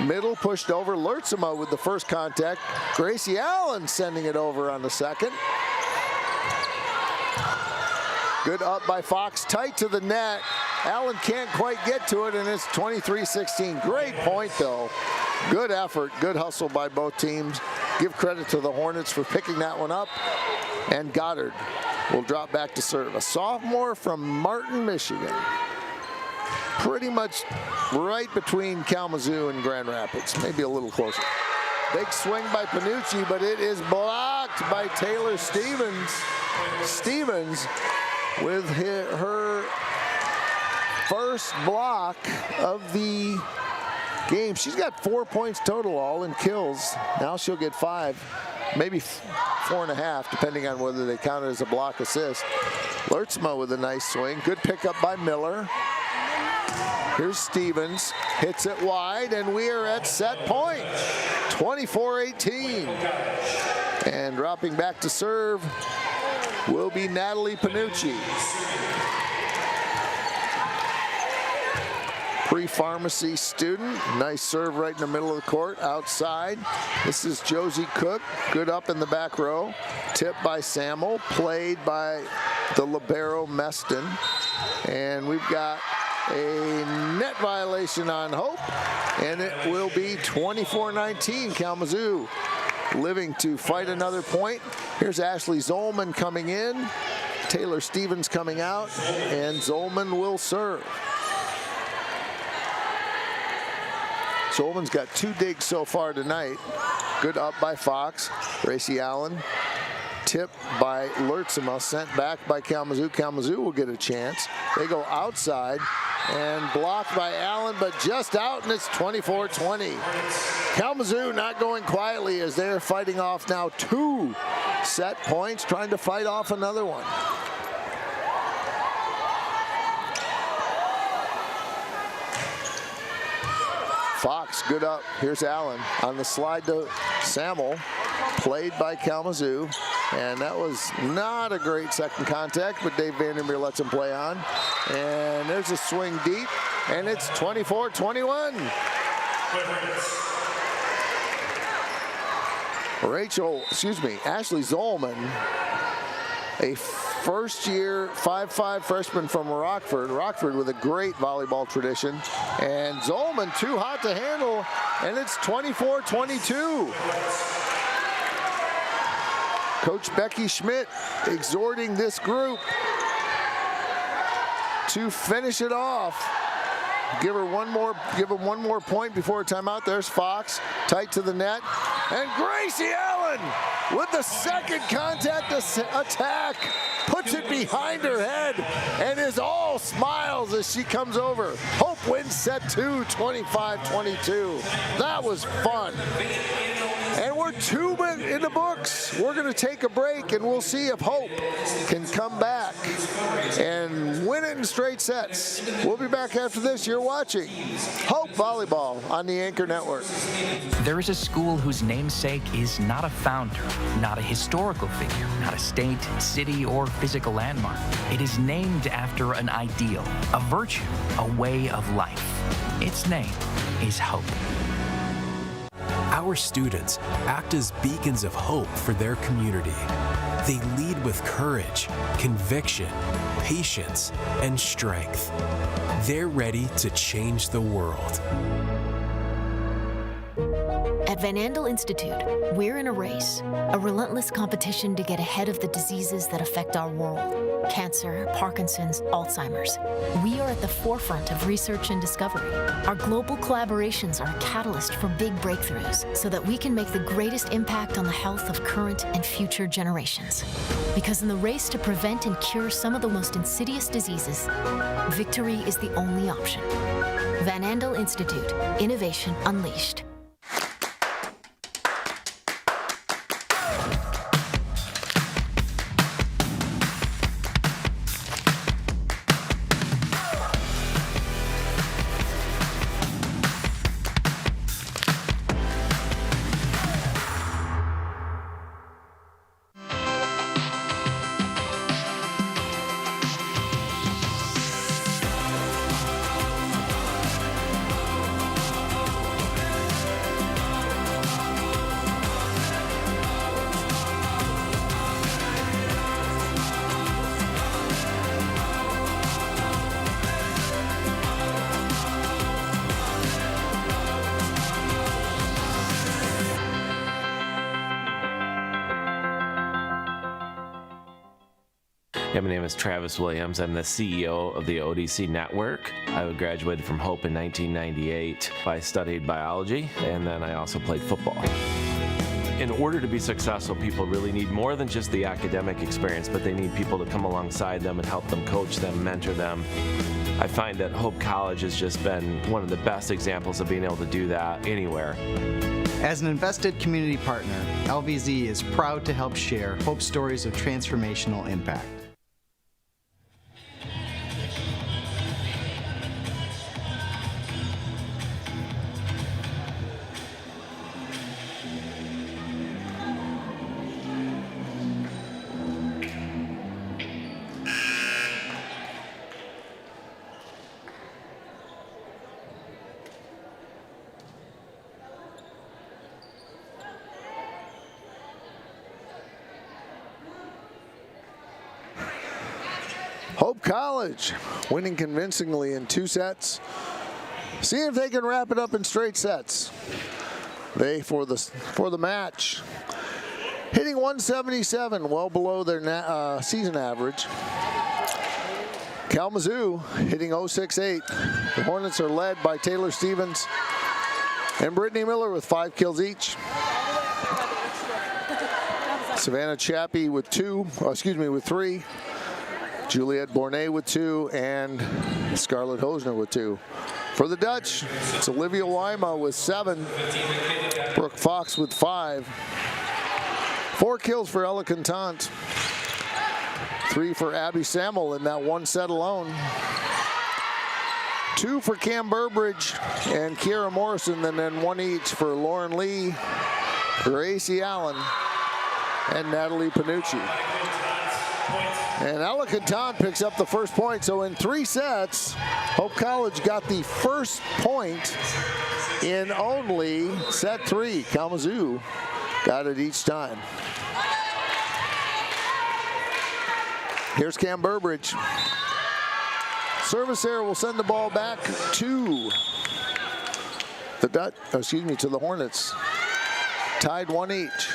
Middle pushed over. Lertzema with the first contact. Gracie Allen sending it over on the second. Good up by Fox. Tight to the net. Allen can't quite get to it, and it's 23-16. Great point, though. Good effort. Good hustle by both teams. Give credit to the Hornets for picking that one up. And Goddard will drop back to serve. A sophomore from Martin, Michigan. Pretty much right between Kalamazoo and Grand Rapids, maybe a little closer. Big swing by Panucci, but it is blocked by Taylor Stevens. Stevens with her first block of the game. She's got 4 points total, all in kills. Now she'll get 5, maybe 4.5, depending on whether they count it as a block assist. Lertzema with a nice swing. Good pickup by Miller. Here's Stevens, hits it wide, and we are at set point. 24-18. And dropping back to serve will be Natalie Panucci. Pre-pharmacy student. Nice serve right in the middle of the court, outside. This is Josie Cook. Good up in the back row. Tip by Samuel, played by the libero Meston. And we've got a net violation on Hope, and it will be 24-19. Kalamazoo living to fight another point. Here's Ashley Zolman coming in, Taylor Stevens coming out, and Zolman will serve. Zolman's got 2 digs so far tonight. Good up by Fox. Gracie Allen. Tip by Lertzema, sent back by Kalamazoo. Kalamazoo will get a chance. They go outside and blocked by Allen, but just out, and it's 24-20. Kalamazoo not going quietly as they're fighting off now 2 set points, trying to fight off another one. Fox, good up. Here's Allen on the slide to Samuel, played by Kalamazoo. And that was not a great second contact, but Dave Vandermeer lets him play on. And there's a swing deep, and it's 24-21. Ashley Zolman, a first-year 5'5" freshman from Rockford. Rockford with a great volleyball tradition. And Zolman too hot to handle, and it's 24-22. Coach Becky Schmidt exhorting this group to finish it off. Give them one more point before a timeout. There's Fox, tight to the net. And Gracie Allen with the second contact attack, puts it behind her head and is all smiles as she comes over. Hope wins set 2, 25-22. That was fun. And we're 2 minutes in the books. We're going to take a break, and we'll see if Hope can come back and win it in straight sets. We'll be back after this. You're watching Hope Volleyball on the Anchor Network. There is a school whose namesake is not a founder, not a historical figure, not a state, city, or physical landmark. It is named after an ideal, a virtue, a way of life. Its name is Hope. Our students act as beacons of hope for their community. They lead with courage, conviction, patience, and strength. They're ready to change the world. At Van Andel Institute, we're in a race, a relentless competition to get ahead of the diseases that affect our world. Cancer, Parkinson's, Alzheimer's. We are at the forefront of research and discovery. Our global collaborations are a catalyst for big breakthroughs so that we can make the greatest impact on the health of current and future generations. Because in the race to prevent and cure some of the most insidious diseases, victory is the only option. Van Andel Institute, Innovation Unleashed. Yeah, my name is Travis Williams. I'm the CEO of the ODC Network. I graduated from Hope in 1998. I studied biology, and then I also played football. In order to be successful, people really need more than just the academic experience, but they need people to come alongside them and help them, coach them, mentor them. I find that Hope College has just been one of the best examples of being able to do that anywhere. As an invested community partner, LVZ is proud to help share Hope stories of transformational impact. Hope College winning convincingly in 2 sets. See if they can wrap it up in straight sets. They, for the match, hitting 177, well below their season average. Kalamazoo hitting 068. The Hornets are led by Taylor Stevens and Brittany Miller with 5 kills each. Savannah Chappie with 3. Juliette Bornay with 2, and Scarlett Hosner with 2. For the Dutch, it's Olivia Wyma with 7, Brooke Fox with 5. 4 kills for Ella Contant, 3 for Abby Samuel in that 1 set alone. 2 for Cam Burbridge and Kiera Morrison, and then 1 each for Lauren Lee, Gracie Allen, and Natalie Panucci. And Ella Contant picks up the first point. So in 3 sets, Hope College got the first point in only set 3. Kalamazoo got it each time. Here's Cam Burbridge. Service error will send the ball back to the Hornets. Tied 1 each.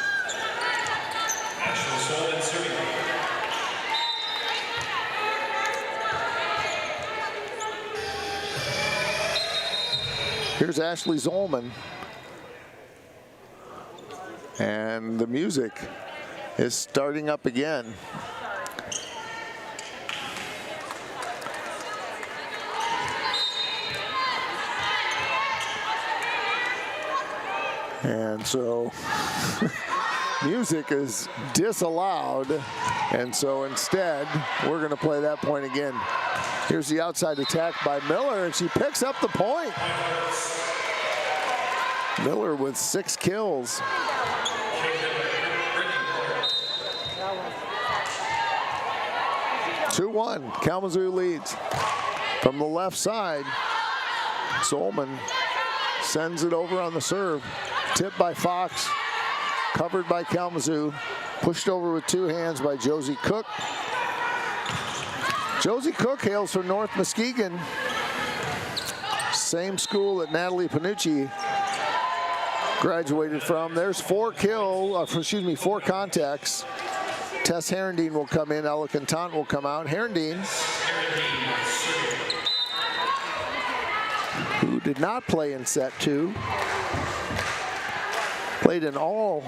Here's Ashley Zolman. And the music is starting up again. And so music is disallowed. And so instead, we're going to play that point again. Here's the outside attack by Miller, and she picks up the point. Miller with 6 kills. (2-1). Kalamazoo leads. From the left side, Solman sends it over on the serve. Tipped by Fox. Covered by Kalamazoo. Pushed over with 2 hands by Josie Cook. Josie Cook hails from North Muskegon. Same school that Natalie Panucci graduated from. There's 4 contacts. Tess Herendeen will come in. Ella Cantant will come out. Herendeen, who did not play in set 2, played in all,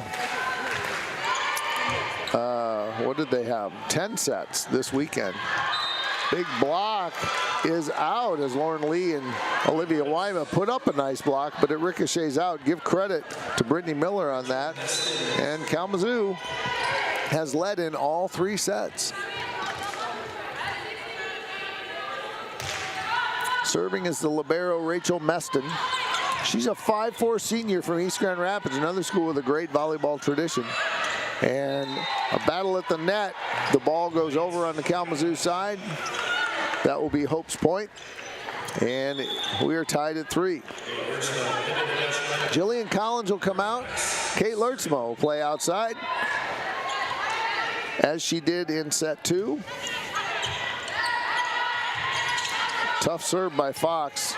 what did they have? 10 sets this weekend. Big block is out as Lauren Lee and Olivia Wyma put up a nice block, but it ricochets out. Give credit to Brittany Miller on that. And Kalamazoo has led in all 3 sets. Serving is the libero Rachel Meston. She's a 5'4" senior from East Grand Rapids, another school with a great volleyball tradition. And a battle at the net. The ball goes over on the Kalamazoo side. That will be Hope's point. And we are tied at 3. Jillian Collins will come out. Kate Lertzma will play outside, as she did in set 2. Tough serve by Fox.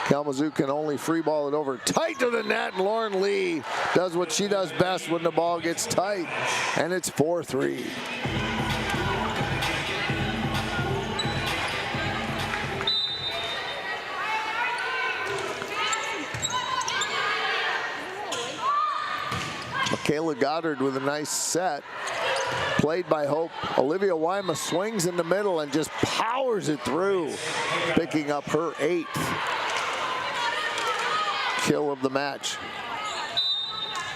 Kalamazoo can only free ball it over tight to the net, and Lauren Lee does what she does best when the ball gets tight, and it's 4-3. Michaela Goddard with a nice set. Played by Hope. Olivia Wyma swings in the middle and just powers it through, picking up her 8th kill of the match.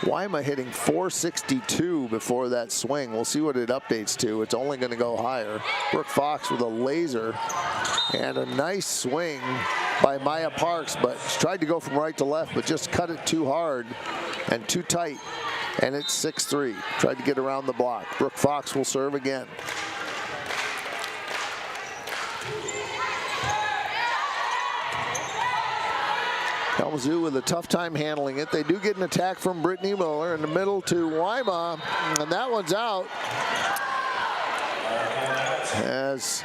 Wyma hitting 462 before that swing. We'll see what it updates to. It's only going to go higher. Brooke Fox with a laser and a nice swing by Maya Parks, but she tried to go from right to left, but just cut it too hard and too tight. And it's 6-3. Tried to get around the block. Brooke Fox will serve again. Kalamazoo with a tough time handling it. They do get an attack from Brittany Miller in the middle to Wyma, and that one's out. As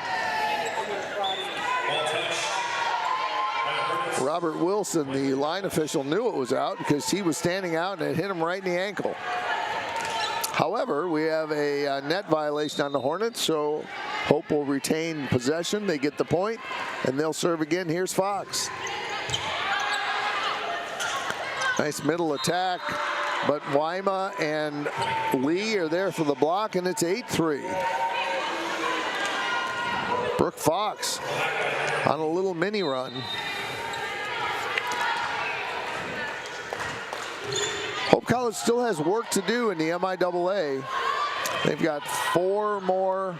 Robert Wilson, the line official, knew it was out because he was standing out and it hit him right in the ankle. However, we have a net violation on the Hornets, so Hope will retain possession. They get the point, and they'll serve again. Here's Fox. Nice middle attack, but Wyma and Lee are there for the block, and it's 8-3. Brooke Fox on a little mini run. Hope College still has work to do in the MIAA. They've got 4 more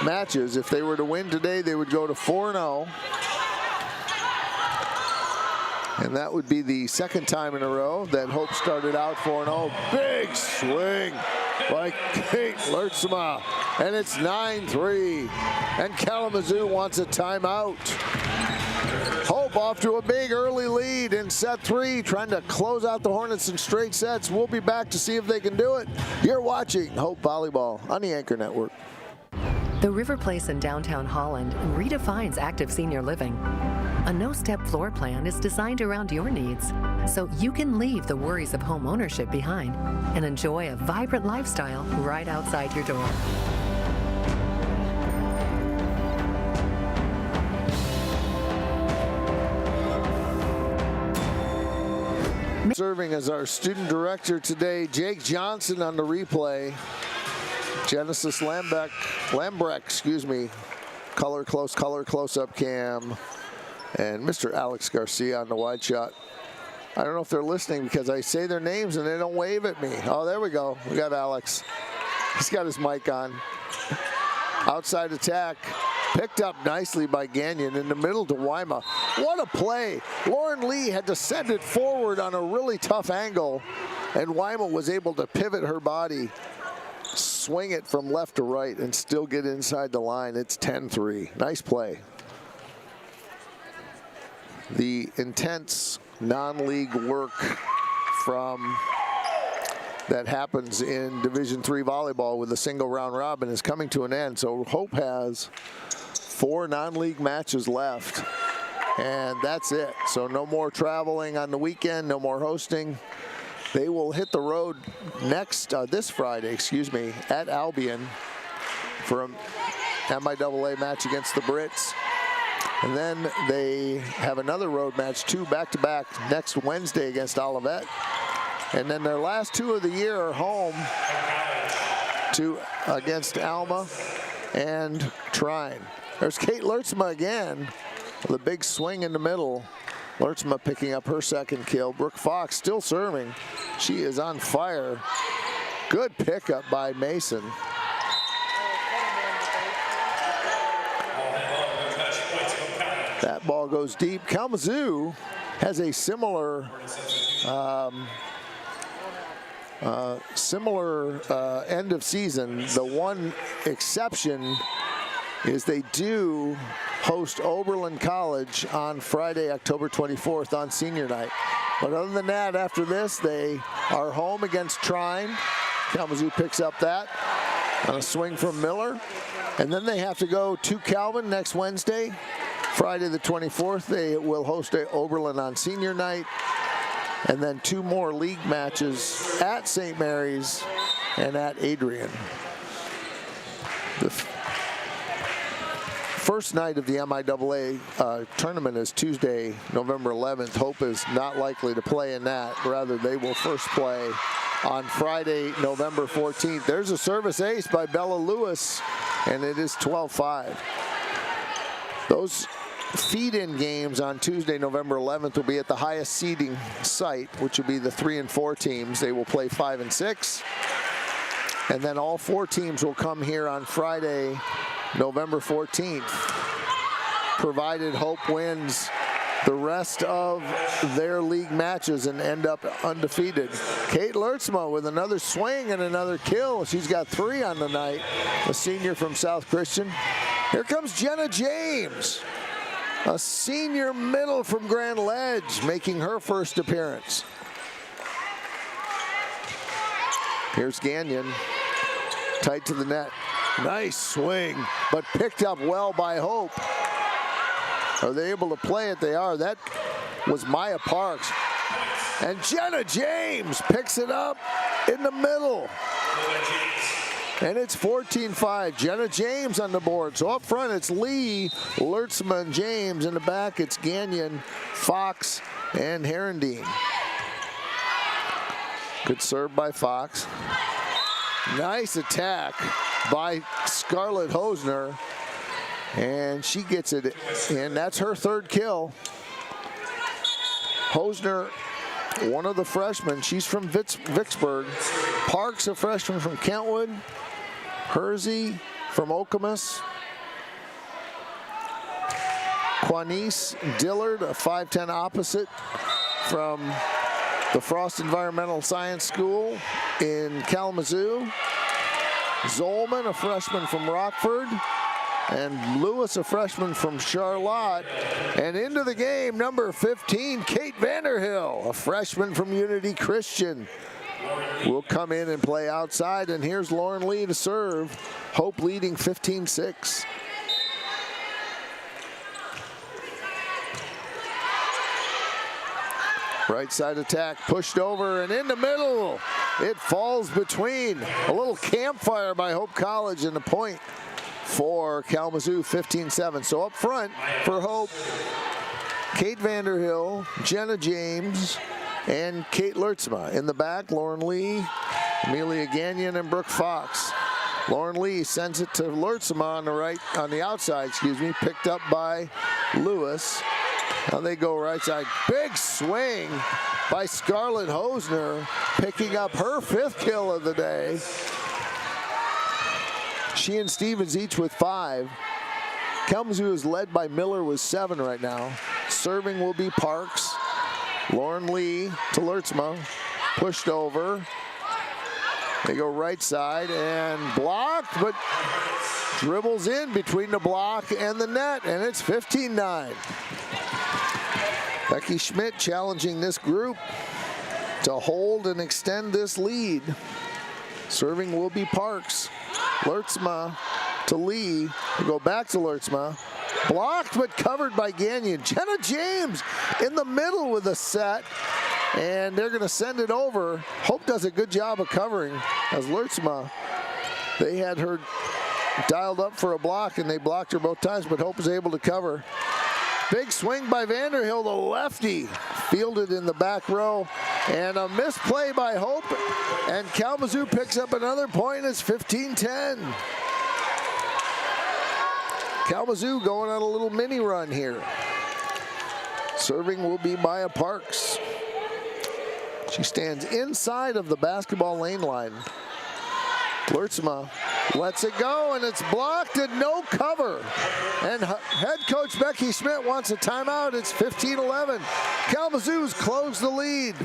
matches. If they were to win today, they would go to 4-0. And that would be the 2nd time in a row that Hope started out 4-0. Big swing by Kate Lertzma. And it's 9-3. And Kalamazoo wants a timeout. Hope off to a big early lead in set 3, trying to close out the Hornets in straight sets. We'll be back to see if they can do it. You're watching Hope Volleyball on the Anchor Network. The River Place in downtown Holland redefines active senior living. A no-step floor plan is designed around your needs, so you can leave the worries of home ownership behind and enjoy a vibrant lifestyle right outside your door. Serving as our student director today, Jake Johnson on the replay. Genesis Lambrecht, color close-up cam. And Mr. Alex Garcia on the wide shot. I don't know if they're listening because I say their names and they don't wave at me. Oh, there we go. We got Alex. He's got his mic on. Outside attack. Picked up nicely by Gagnon in the middle to Wyma. What a play. Lauren Lee had to send it forward on a really tough angle, and Wyma was able to pivot her body, swing it from left to right, and still get inside the line. It's 10-3. Nice play. The intense non-league work that happens in Division III volleyball with a single round robin is coming to an end. So Hope has 4 non-league matches left, and that's it. So no more traveling on the weekend, no more hosting. They will hit the road this Friday, at Albion for a MIAA match against the Brits. And then they have another road match, 2 back-to-back next Wednesday against Olivet. And then their last 2 of the year are home against Alma and Trine. There's Kate Lertzma again with a big swing in the middle. Lertzma picking up her second kill. Brooke Fox still serving. She is on fire. Good pickup by Mason. That ball goes deep. Kalamazoo has a similar end of season. The one exception is they do host Oberlin College on Friday, October 24th on senior night. But other than that, after this, they are home against Trine. Kalamazoo picks up that on a swing from Miller. And then they have to go to Calvin next Wednesday. Friday the 24th, they will host Oberlin on senior night. And then 2 more league matches at St. Mary's and at Adrian. The first night of the MIAA tournament is Tuesday, November 11th. Hope is not likely to play in that. Rather, they will first play on Friday, November 14th. There's a service ace by Bella Lewis, and it is 12-5. Those feed-in games on Tuesday, November 11th will be at the highest seeding site, which will be the 3 and 4 teams. They will play 5 and 6. And then all 4 teams will come here on Friday, November 14th, provided Hope wins the rest of their league matches and end up undefeated. Kate Lertzma with another swing and another kill. She's got 3 on the night, a senior from South Christian. Here comes Jenna James, a senior middle from Grand Ledge, making her first appearance. Here's Gagnon, tight to the net. Nice swing, but picked up well by Hope. Are they able to play it? They are. That was Maya Parks. And Jenna James picks it up in the middle. And it's 14-5. Jenna James on the board. So up front, it's Lee, Lertzma, and James. In the back, it's Gagnon, Fox, and Herendeen. Good serve by Fox. Nice attack by Scarlett Hosner. And she gets it in. That's her 3rd kill. Hosner, one of the freshmen. She's from Vicksburg. Parks, a freshman from Kentwood. Hersey from Okemos. Quanice Dillard, a 5'10" opposite from the Frost Environmental Science School in Kalamazoo. Zolman, a freshman from Rockford. And Lewis, a freshman from Charlotte. And into the game, number 15, Kate Vanderhill, a freshman from Unity Christian, will come in and play outside. And here's Lauren Lee to serve. Hope leading 15-6. Right side attack, pushed over and in the middle. It falls between. A little campfire by Hope College and the point for Kalamazoo, 15-7. So up front for Hope, Kate Vanderhill, Jenna James, and Kate Lertzma. In the back, Lauren Lee, Amelia Gagnon, and Brooke Fox. Lauren Lee sends it to Lertzma on the outside, picked up by Lewis. Now they go right side. Big swing by Scarlett Hosner, picking up her 5th kill of the day. She and Stevens each with 5. Kalamazoo is led by Miller with 7 right now. Serving will be Parks. Lauren Lee to Lertzma. Pushed over. They go right side and blocked, but dribbles in between the block and the net, and it's 15-9. Becky Schmidt challenging this group to hold and extend this lead. Serving will be Parks. Lertzma to Lee. We go back to Lertzma. Blocked but covered by Gagnon. Jenna James in the middle with a set. And they're going to send it over. Hope does a good job of covering as Lertzma. They had her dialed up for a block and they blocked her both times, but Hope is able to cover. Big swing by Vanderhill, the lefty. Fielded in the back row. And a misplay by Hope. And Kalamazoo picks up another point. It's 15-10. Kalamazoo going on a little mini run here. Serving will be Maya Parks. She stands inside of the basketball lane line. Lertzma lets it go, and it's blocked and no cover. And head coach Becky Schmidt wants a timeout. It's 15-11. Kalamazoo's closed the lead.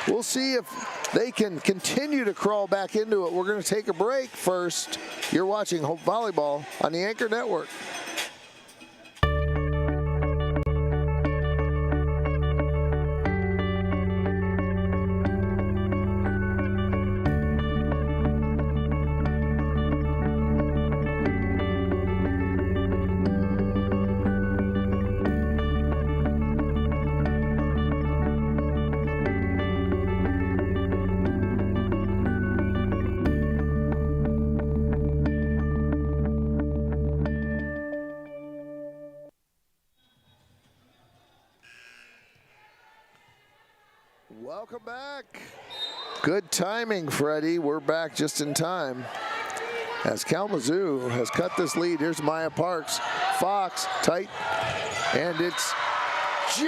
We'll see if they can continue to crawl back into it. We're going to take a break first. You're watching Hope Volleyball on the Anchor Network. Welcome back. Good timing, Freddie. We're back just in time. As Kalamazoo has cut this lead. Here's Maya Parks. Fox, tight. And it's Kate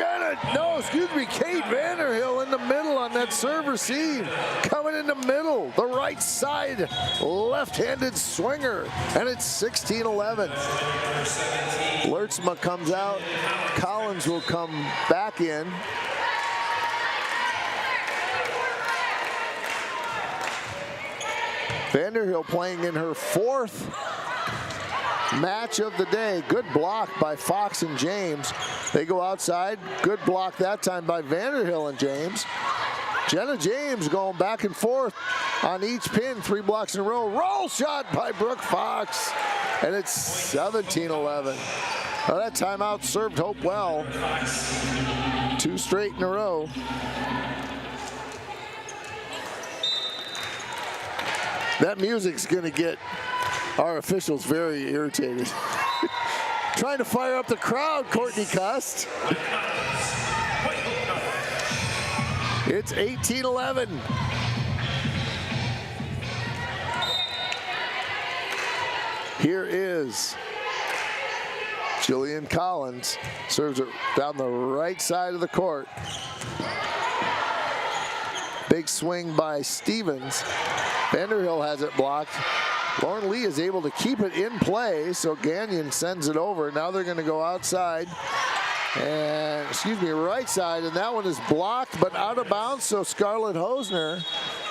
Vanderhill in the middle on that server seam. Coming in the middle, the right side, left-handed swinger. And it's 16-11. Lertzma comes out. Collins will come back in. Vanderhill playing in her 4th match of the day. Good block by Fox and James. They go outside. Good block that time by Vanderhill and James. Jenna James going back and forth on each pin. 3 blocks in a row. Roll shot by Brooke Fox. And it's 17-11. Well, that timeout served Hope well. 2 straight in a row. That music's going to get our officials very irritated. Trying to fire up the crowd, Courtney Cust. It's 18-11. Here is Jillian Collins. Serves it down the right side of the court. Big swing by Stevens. Vanderhill has it blocked. Lauren Lee is able to keep it in play, so Gagnon sends it over. Now they're going to go outside. And, right side, and that one is blocked, but out of bounds, so Scarlett Hosner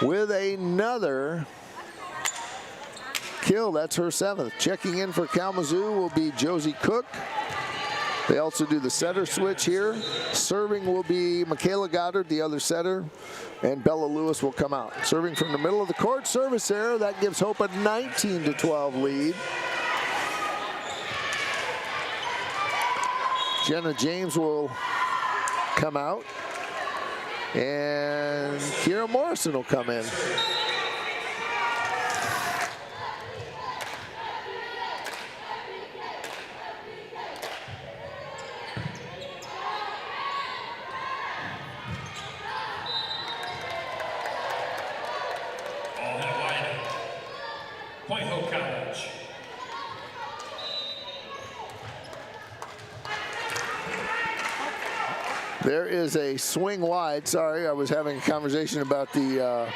with another kill. That's her 7th. Checking in for Kalamazoo will be Josie Cook. They also do the setter switch here. Serving will be Michaela Goddard, the other setter, and Bella Lewis will come out. Serving from the middle of the court, service error. That gives Hope a 19-12 lead. Jenna James will come out, and Kira Morrison will come in. Point Hope College. There is a swing wide. Sorry, I was having a conversation about the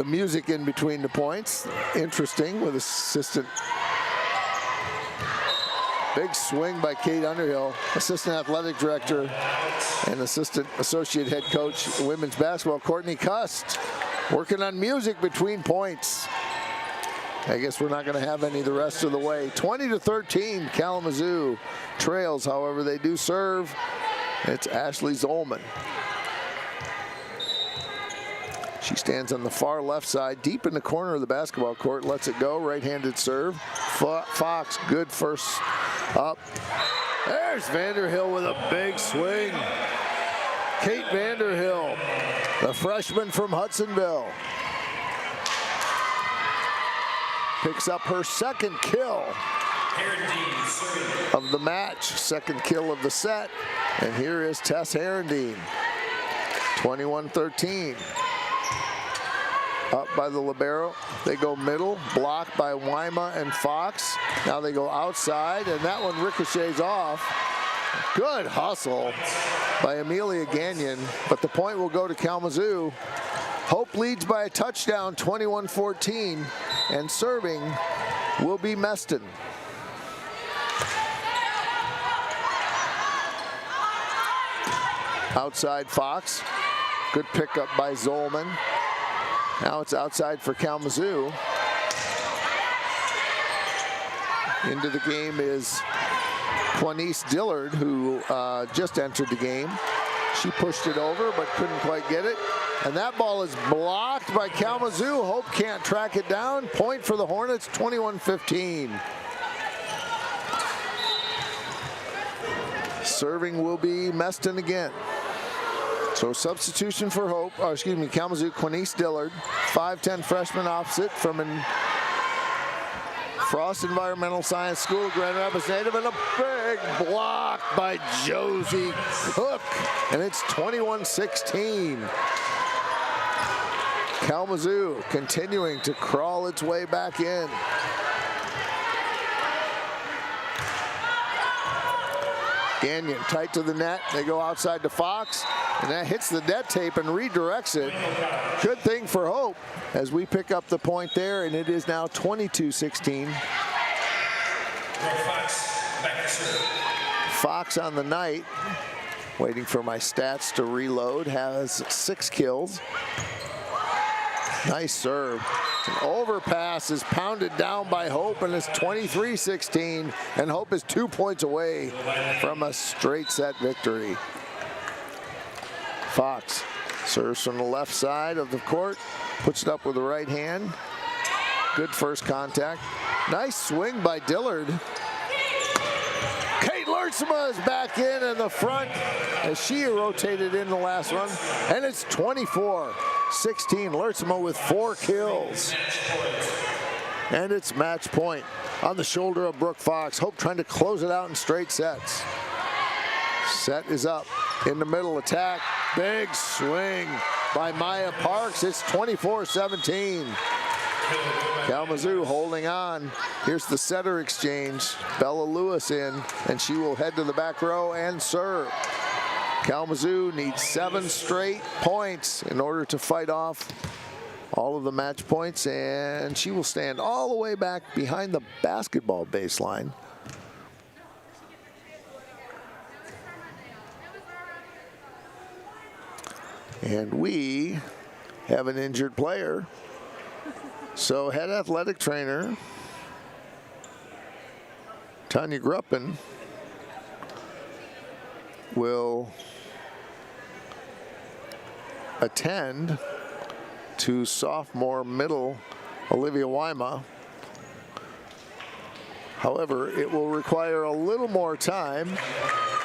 music in between the points. Interesting with assistant. Big swing by Kate Underhill, assistant athletic director and assistant associate head coach women's basketball. Courtney Cust working on music between points. I guess we're not going to have any the rest of the way. 20-13, Kalamazoo trails. However, they do serve. It's Ashley Zolman. She stands on the far left side, deep in the corner of the basketball court, lets it go, right-handed serve. Fox, good first up. There's Vanderhill with a big swing. Kate Vanderhill, the freshman from Hudsonville, picks up her second kill of the match, second kill of the set. And here is Tess Herendeen, 21-13. Up by the libero, they go middle, blocked by Wyma and Fox. Now they go outside, and that one ricochets off. Good hustle by Amelia Gagnon, but the point will go to Kalamazoo. Hope leads by a touchdown, 21-14, and serving will be Meston. Outside Fox, good pickup by Zolman. Now it's outside for Kalamazoo. Into the game is Quanice Dillard, who just entered the game. She pushed it over, but couldn't quite get it. And that ball is blocked by Kalamazoo. Hope can't track it down. Point for the Hornets, 21-15. Serving will be Meston again. So substitution for Hope, Kalamazoo, Quanice Dillard, 5'10" freshman opposite from Frost Environmental Science School, Grand Rapids native, and a big block by Josie Cook. And it's 21-16. Kalamazoo continuing to crawl its way back in. Gagnon tight to the net. They go outside to Fox, and that hits the net tape and redirects it. Good thing for Hope as we pick up the point there, and it is now 22-16. Fox on the night, waiting for my stats to reload, has 6 kills. Nice serve. An overpass is pounded down by Hope, and it's 23-16, and Hope is 2 points away from a straight set victory. Fox serves from the left side of the court, puts it up with the right hand. Good first contact. Nice swing by Dillard. Kate Lertsma is back in the front as she rotated in the last one, and it's 24-16. Lertsma with 4 kills. And it's match point on the shoulder of Brooke Fox. Hope trying to close it out in straight sets. Set is up in the middle attack. Big swing by Maya Parks. It's 24-17. Kalamazoo holding on. Here's the setter exchange. Bella Lewis in, and she will head to the back row and serve. Kalamazoo needs 7 straight points in order to fight off all of the match points, and she will stand all the way back behind the basketball baseline. And we have an injured player. So head athletic trainer Tanya Gruppen will attend to sophomore middle Olivia Wyma. However, it will require a little more time,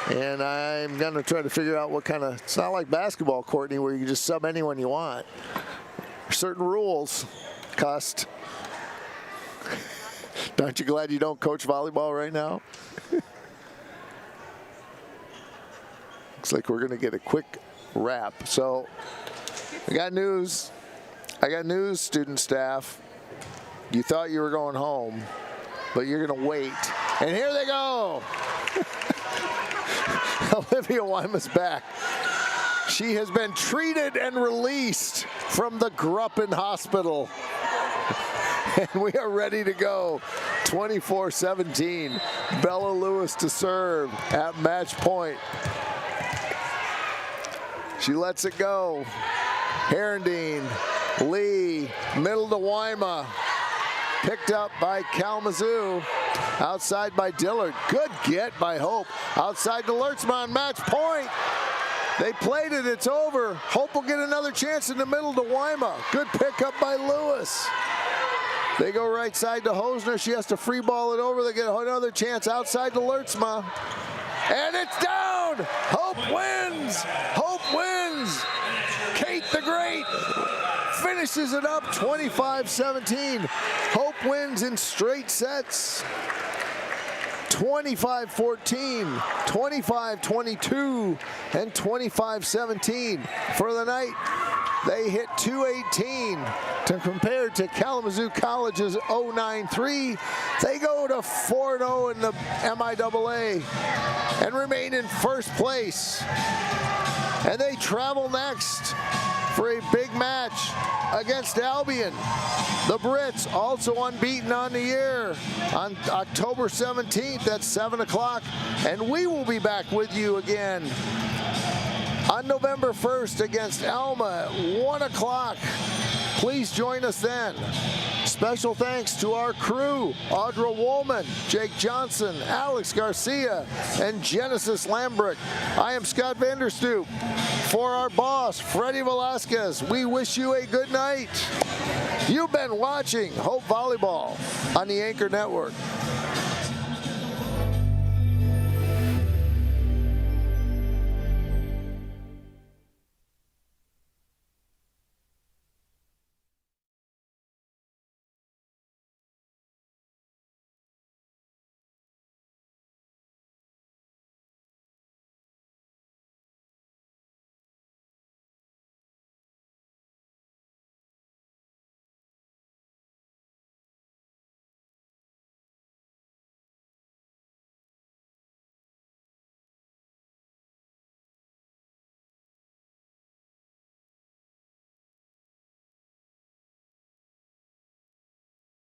and I'm going to try to figure out what kind of, it's not like basketball, Courtney, where you can just sub anyone you want. Certain rules, Cust. Aren't you glad you don't coach volleyball right now? Looks like we're going to get a quick wrap. So I got news. Student staff. You thought you were going home, but you're going to wait. And here they go. Olivia Wyma's back. She has been treated and released from the Gruppen Hospital. And we are ready to go. 24-17. Bella Lewis to serve at match point. She lets it go. Herendeen, Lee, middle to Wyma. Picked up by Kalamazoo. Outside by Dillard. Good get by Hope. Outside to Lertzman, match point. They played it, it's over. Hope will get another chance in the middle to Wyma. Good pickup by Lewis. They go right side to Hosner. She has to free ball it over. They get another chance outside to Lertzma. And it's down! Hope wins! Hope wins! Kate the Great finishes it up 25-17. Hope wins in straight sets. 25-14, 25-22, and 25-17 for the night. They hit 218 to compare to Kalamazoo College's 093. They go to 4-0 in the MIAA and remain in first place. And they travel next for a big match against Albion. The Brits, also unbeaten on the year, on October 17th at 7 o'clock. And we will be back with you again on November 1st against Alma at 1 o'clock. Please join us then. Special thanks to our crew, Audra Woolman, Jake Johnson, Alex Garcia, and Genesis Lambrick. I am Scott Vanderstoop. For our boss, Freddie Velasquez, we wish you a good night. You've been watching Hope Volleyball on the Anchor Network.